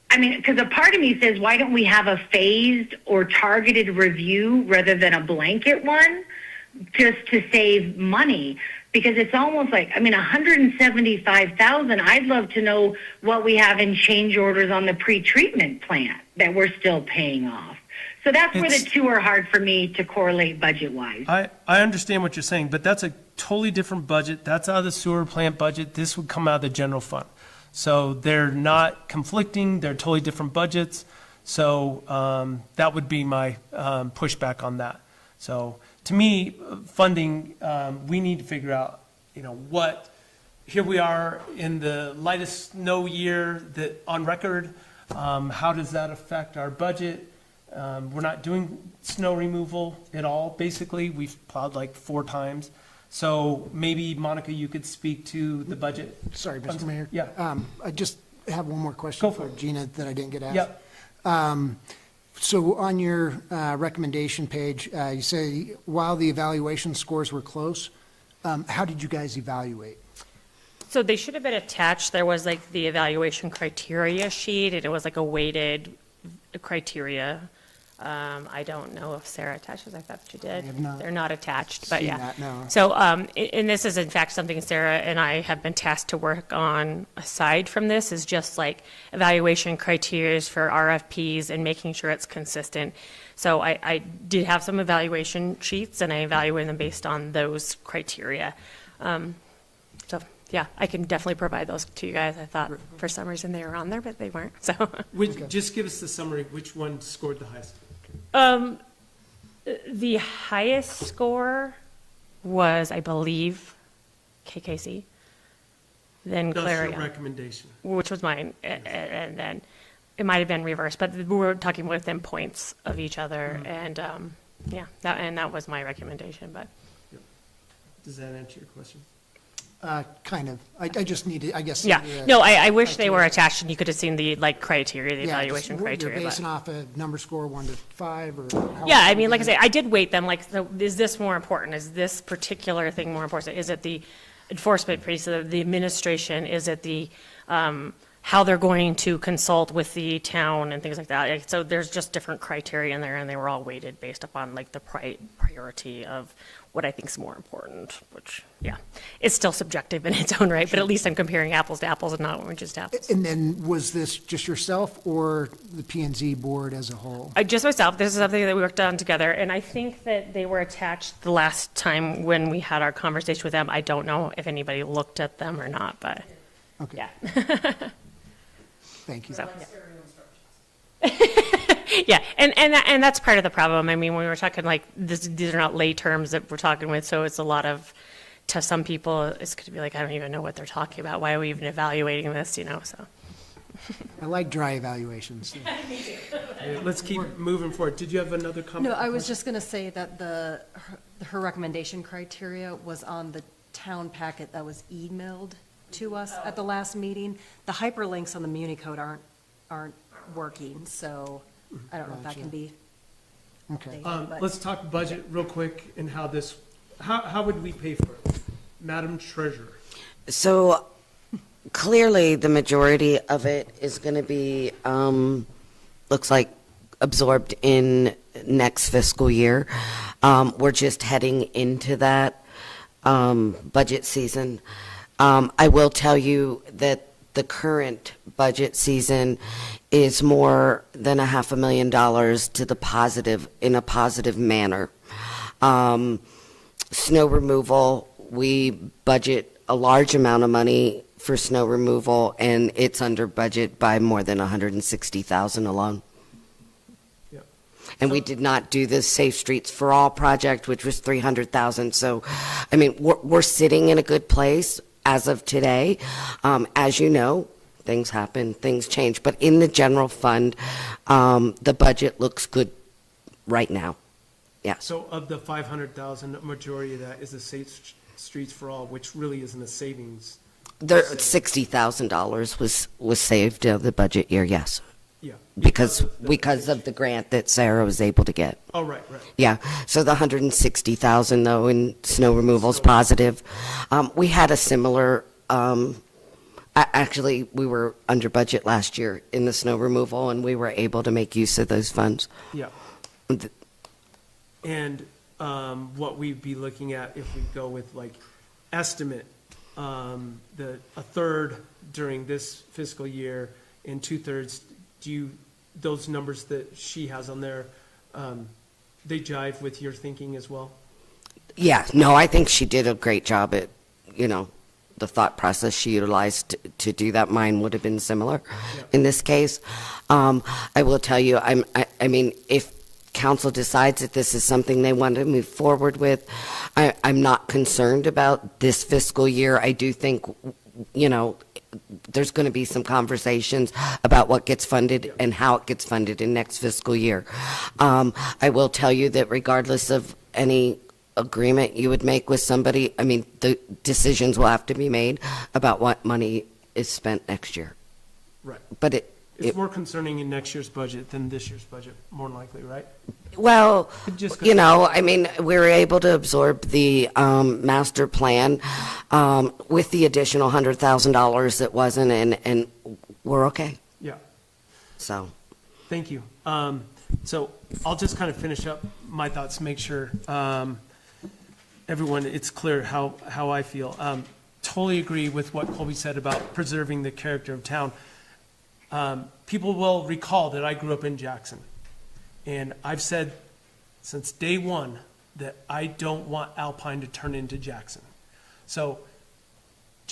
because a part of me says, why don't we have a phased or targeted review rather than a blanket one, just to save money? Because it's almost like, 175,000, I'd love to know what we have in change orders on the pre-treatment plant that we're still paying off. So that's where the two are hard for me to correlate budget-wise. I understand what you're saying, but that's a totally different budget. That's out of the sewer plant budget. This would come out of the general fund. So they're not conflicting. They're totally different budgets. So that would be my pushback on that. So to me, funding, we need to figure out, here we are in the lightest snow year that on record. How does that affect our budget? We're not doing snow removal at all, basically. We've plowed like 4 times. So maybe, Monica, you could speak to the budget. Sorry, Mr. Mayor. Yeah. I just have one more question Go for for it. Gina that I didn't get asked. Yep. So on your recommendation page, you say, while the evaluation scores were close, how did you guys evaluate? So they should have been attached. There was like the evaluation criteria sheet, and it was like a weighted criteria. I don't know if Sarah attaches. I thought she did. I have not They're not attached, but seen yeah. that, no. So, and this is in fact something Sarah and I have been tasked to work on aside from this, is just like evaluation criteria for RFPs and making sure it's consistent. So I did have some evaluation sheets, and I evaluated them based on those criteria. So yeah, I can definitely provide those to you guys. I thought for some reason they were on there, but they weren't. So Just give us the summary. Which one scored the highest? the highest score was, I believe, KKC, then That's your Clarion, recommendation. which was mine, and then it might have been reversed, but we were talking within points of each other, and yeah, that was my recommendation. But Does that answer your question? Kind of. I just need to, I guess. yeah, no, I wish they were attached, and you could have seen the criteria, the Yeah, evaluation just, criteria. You're but- basing off a number score 1 to 5, or? Yeah, I mean, like I say, I did weight them, like, so is this more important? Is this particular thing more important? Is it the enforcement piece, the administration? Is it the, how they're going to consult with the town and things like that? Like, so there's just different criteria in there, and they were all weighted based upon, like, the priority of what I think is more important, which, yeah, it's still subjective in its own right, but at least I'm comparing apples to apples and not oranges to apples. And then was this just yourself or the P and Z board as a whole? Just myself. This is something that we worked on together, and I think that they were attached the last time when we had our conversation with them. I don't know if anybody looked at them or not, but Okay. yeah. Thank you. So, yeah, and that's part of the problem. I mean, when we were talking like these are not lay terms that we're talking with, so it's a lot of, to some people, it's going to be like, I don't even know what they're talking about. Why are we even evaluating this? You know, so. I like dry evaluations. Let's keep moving forward. Did you have another comment? No, I was just gonna say that her recommendation criteria was on the town packet that was emailed to us at the last meeting. The hyperlinks on the Muni code aren't working, so I don't know if that can be. Okay. updated, but- Let's talk budget real quick and how would we pay for it? Madam Treasurer. So clearly, the majority of it is going to be, looks like absorbed in next fiscal year. We're just heading into that budget season. I will tell you that the current budget season is more than $500,000 to the positive, in a positive manner. Snow removal, we budget a large amount of money for snow removal, and it's under budget by more than 160,000 alone. Yeah. And we did not do the Safe Streets for All project, which was 300,000. So, I mean, we're sitting in a good place as of today. As you know, things happen, things change. But in the general fund, the budget looks good right now. Yes. So of the 500,000, the majority of that is the Safe Streets for All, which really isn't a savings. There, $60,000 was saved of the budget year, yes. Yeah. Because of the grant that Sarah was able to get. Oh, right. Yeah, so the 160,000 though in snow removal is positive. We had a similar, actually, we were under budget last year in the snow removal, and we were able to make use of those funds. Yeah. And what we'd be looking at if we go with like estimate, a third during this fiscal year and 2/3, those numbers that she has on there, they jive with your thinking as well? Yeah, no, I think she did a great job at, the thought process she utilized to do that. Mine would have been similar in this case. I will tell you, I mean, if council decides that this is something they want to move forward with, I'm not concerned about this fiscal year. I do think, there's going to be some conversations about what gets funded and how it gets funded in next fiscal year. I will tell you that regardless of any agreement you would make with somebody, I mean, the decisions will have to be made about what money is spent next year. Right. But It's more concerning in next year's budget than this year's budget, more than likely, right? Well, Just I mean, we were able to absorb the master plan with the additional $100,000 that wasn't, and we're okay. Yeah. So, Thank you. So I'll just kind of finish up my thoughts, make sure everyone, it's clear how I feel. Totally agree with what Colby said about preserving the character of town. People will recall that I grew up in Jackson. And I've said since day one that I don't want Alpine to turn into Jackson. So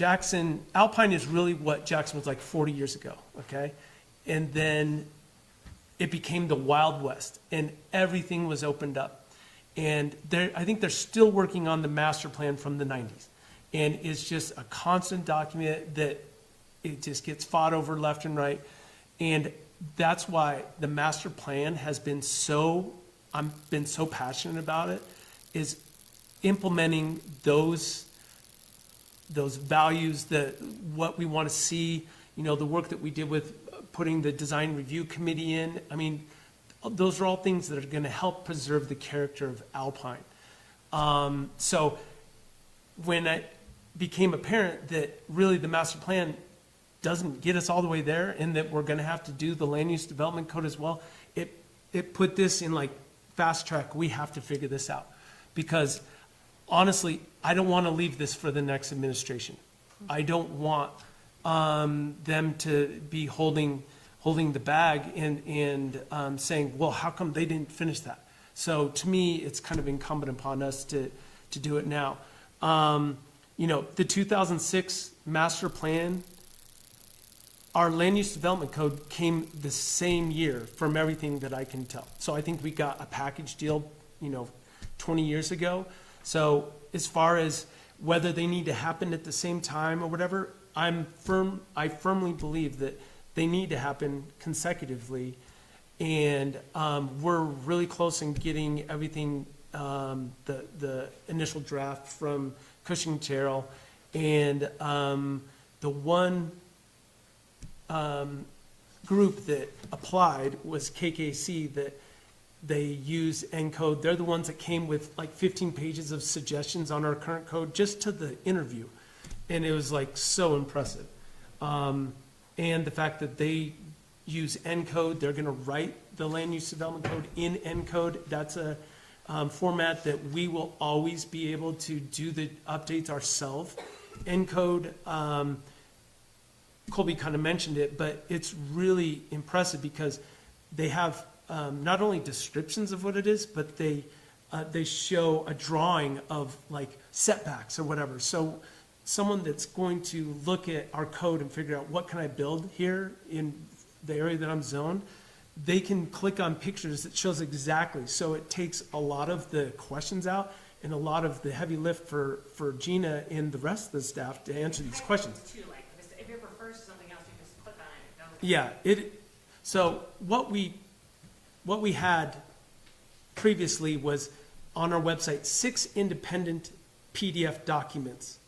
Alpine is really what Jackson was like 40 years ago, okay? And then it became the Wild West, and everything was opened up. And I think they're still working on the master plan from the 90s. And it's just a constant document that it just gets fought over left and right. And that's why the master plan has been I've been so passionate about it, is implementing those values, what we want to see, the work that we did with putting the design review committee in. I mean, those are all things that are going to help preserve the character of Alpine. So when it became apparent that really the master plan doesn't get us all the way there, and that we're going to have to do the land use development code as well, it put this in like fast track. We have to figure this out, because honestly, I don't want to leave this for the next administration. I don't want them to be holding the bag and saying, well, how come they didn't finish that? So to me, it's kind of incumbent upon us to do it now. The 2006 master plan, our land use development code came the same year from everything that I can tell. So I think we got a package deal, 20 years ago. So as far as whether they need to happen at the same time or whatever, I firmly believe that they need to happen consecutively. And we're really close in getting everything, the initial draft from Cushing Terrell. And the one group that applied was KKC, that they use ENCODE. They're the ones that came with like 15 pages of suggestions on our current code just to the interview. And it was like so impressive. And the fact that they use ENCODE, they're going to write the land use development code in ENCODE. That's a format that we will always be able to do the updates ourselves. ENCODE, Colby kind of mentioned it, but it's really impressive because they have not only descriptions of what it is, but they show a drawing of like setbacks or whatever. So someone that's going to look at our code and figure out what can I build here in the area that I'm zoned, they can click on pictures that shows exactly. So it takes a lot of the questions out and a lot of the heavy lift for Gina and the rest of the staff to answer these questions. If it refers to something else, you just click on it. Yeah, so what we had previously was on our website 6 independent PDF documents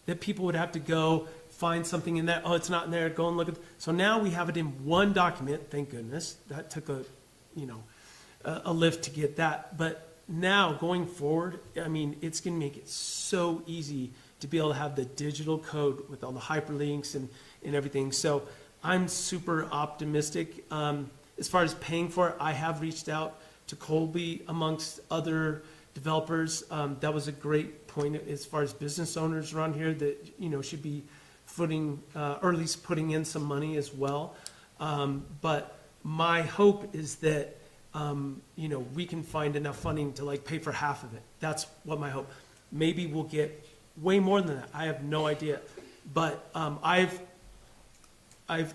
that people would have to go find something in that. Oh, it's not in there. Go and look at. So now we have it in one document. Thank goodness. That took a lift to get that. But now going forward, I mean, it's going to make it so easy to be able to have the digital code with all the hyperlinks and everything. So I'm super optimistic. As far as paying for it, I have reached out to Colby amongst other developers. That was a great point as far as business owners around here that, should be footing, or at least putting in some money as well. But my hope is that, we can find enough funding to like pay for half of it. That's what my hope. Maybe we'll get way more than that. I have no idea. But I've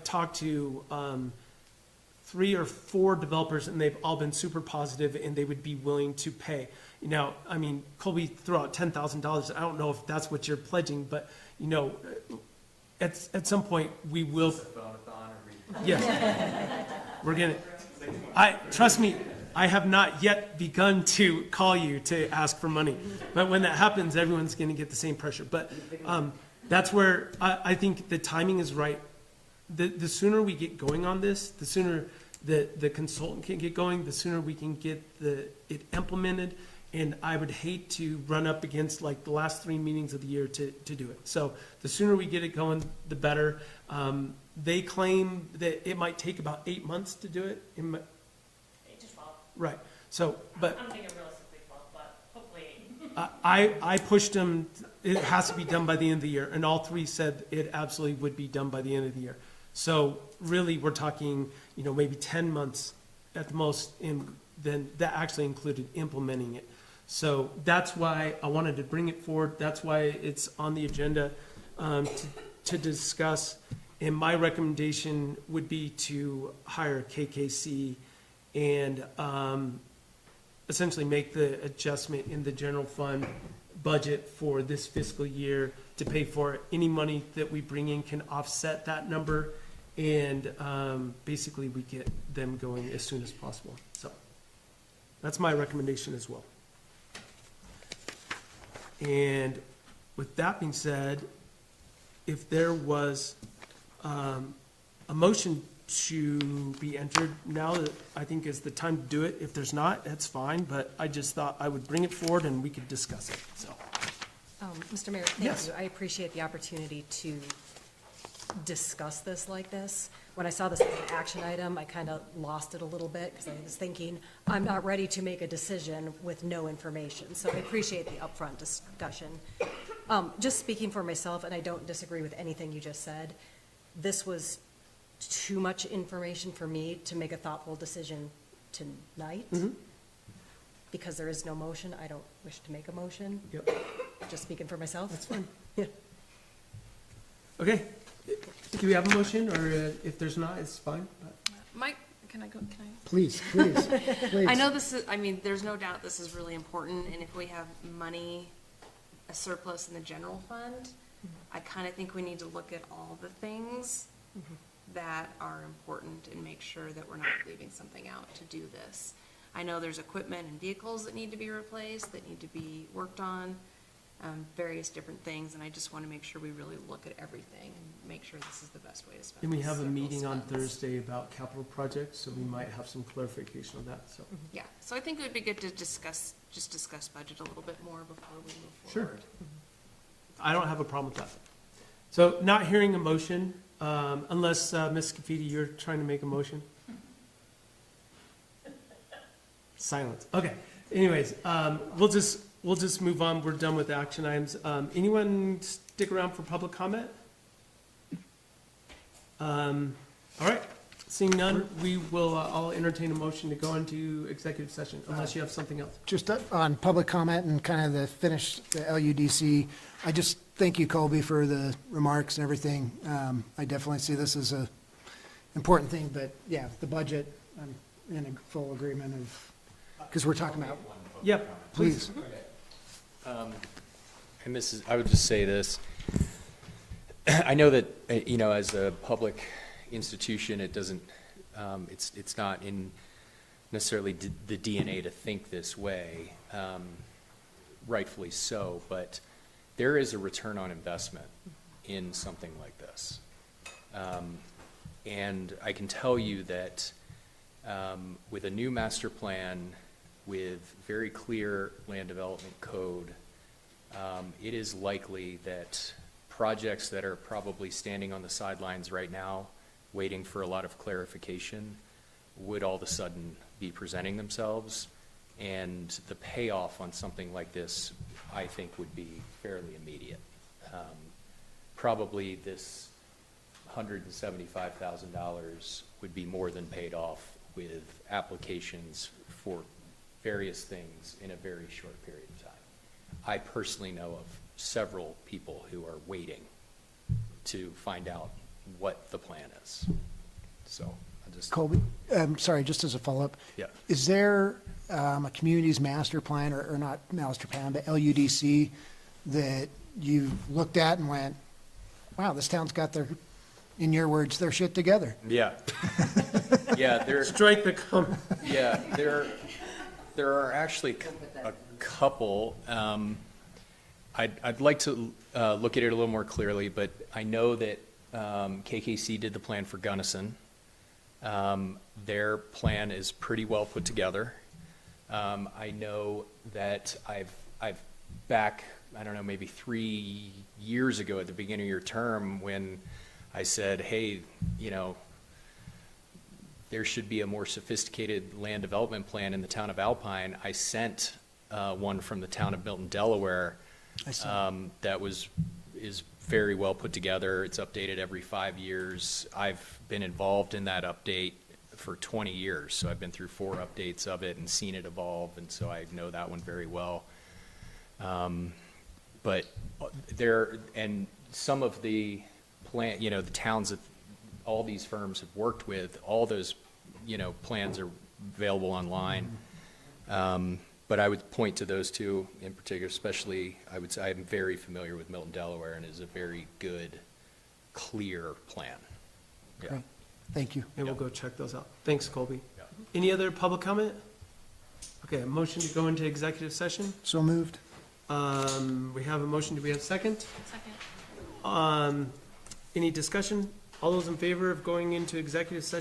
talked to 3 or 4 developers, and they've all been super positive, and they would be willing to pay. Now, I mean, Colby threw out $10,000. I don't know if that's what you're pledging, but at some point we will. Yes, we're gonna. Trust me. I have not yet begun to call you to ask for money, but when that happens, everyone's going to get the same pressure. But that's where I think the timing is right. The sooner we get going on this, the sooner the consultant can get going, the sooner we can get it implemented. And I would hate to run up against like the last 3 meetings of the year to do it. So the sooner we get it going, the better. They claim that it might take about 8 months to do it. 8 to 12. Right. So, but I'm thinking realistically 12, but hopefully. I pushed them. It has to be done by the end of the year, and all 3 said it absolutely would be done by the end of the year. So really, we're talking, maybe 10 months at the most, and then that actually included implementing it. So that's why I wanted to bring it forward. That's why it's on the agenda to discuss. And my recommendation would be to hire KKC and essentially make the adjustment in the general fund budget for this fiscal year to pay for it. Any money that we bring in can offset that number, and basically we get them going as soon as possible. So that's my recommendation as well. And with that being said, if there was a motion to be entered, now that I think is the time to do it. If there's not, that's fine, but I just thought I would bring it forward and we could discuss it, so. Mr. Mayor, thank Yes. you. I appreciate the opportunity to discuss this like this. When I saw this as an action item, I kind of lost it a little bit because I was thinking, I'm not ready to make a decision with no information. So I appreciate the upfront discussion. Just speaking for myself, and I don't disagree with anything you just said, this was too much information for me to make a thoughtful decision tonight. Mhm. Because there is no motion, I don't wish to make a motion. Yep. Just speaking for myself. That's fine. Yeah. Okay, do we have a motion, or if there's not, it's fine? Mike, can I go, can I? Please, please, please. I know this is, there's no doubt this is really important, and if we have money, a surplus in the general fund, I kind of think we need to look at all the things that are important and make sure that we're not leaving something out to do this. I know there's equipment and vehicles that need to be replaced, that need to be worked on, various different things, and I just want to make sure we really look at everything and make sure this is the best way to spend. And we have a those meeting on funds. Thursday about capital projects, so we might have some clarification on that, so. Yeah, so I think it would be good to discuss budget a little bit more before we move Sure. forward. I don't have a problem with that. So not hearing a motion, unless, Ms. Scafidi, you're trying to make a motion? Silence. Okay. Anyways, we'll just move on. We're done with the action items. Anyone stick around for public comment? All right. Seeing none, we will, I'll entertain a motion to go into executive session unless you have something else. Just on public comment and kind of the LUDC, I just thank you, Colby, for the remarks and everything. I definitely see this as a important thing, but yeah, the budget, I'm in a full agreement of, because we're talking about, Yep, please. And this is, I would just say this. I know that, as a public institution, it doesn't, it's not in necessarily the DNA to think this way, rightfully so, but there is a return on investment in something like this. And I can tell you that with a new master plan, with very clear land development code, it is likely that projects that are probably standing on the sidelines right now, waiting for a lot of clarification, would all of a sudden be presenting themselves. And the payoff on something like this, I think, would be fairly immediate. Probably this $175,000 would be more than paid off with applications for various things in a very short period of time. I personally know of several people who are waiting to find out what the plan is. So I just. Colby, sorry, just as a follow-up. Yeah. Is there a community's master plan, or not master plan, but LUDC, that you looked at and went, wow, this town's got their, in your words, their shit together? Yeah. Yeah, Strike the comment. Yeah, there are actually a couple. I'd like to look at it a little more clearly, but I know that KKC did the plan for Gunnison. Their plan is pretty well put together. I know that I've back, I don't know, maybe 3 years ago at the beginning of your term, when I said, hey, there should be a more sophisticated land development plan in the town of Alpine. I sent one from the town of Milton, Delaware, that is very well put together. It's updated every 5 years. I've been involved in that update for 20 years, so I've been through 4 updates of it and seen it evolve, and so I know that one very well. But and some of the the towns that all these firms have worked with, all those, plans are available online. But I would point to those two in particular, especially, I would say I'm very familiar with Milton, Delaware, and it is a very good, clear plan. Yeah. Great. Thank you. And we'll go check those out. Thanks, Colby. Yeah. Any other public comment? Okay, a motion to go into executive session. So moved. We have a motion. Do we have a second? Second. Any discussion? All those in favor of going into executive session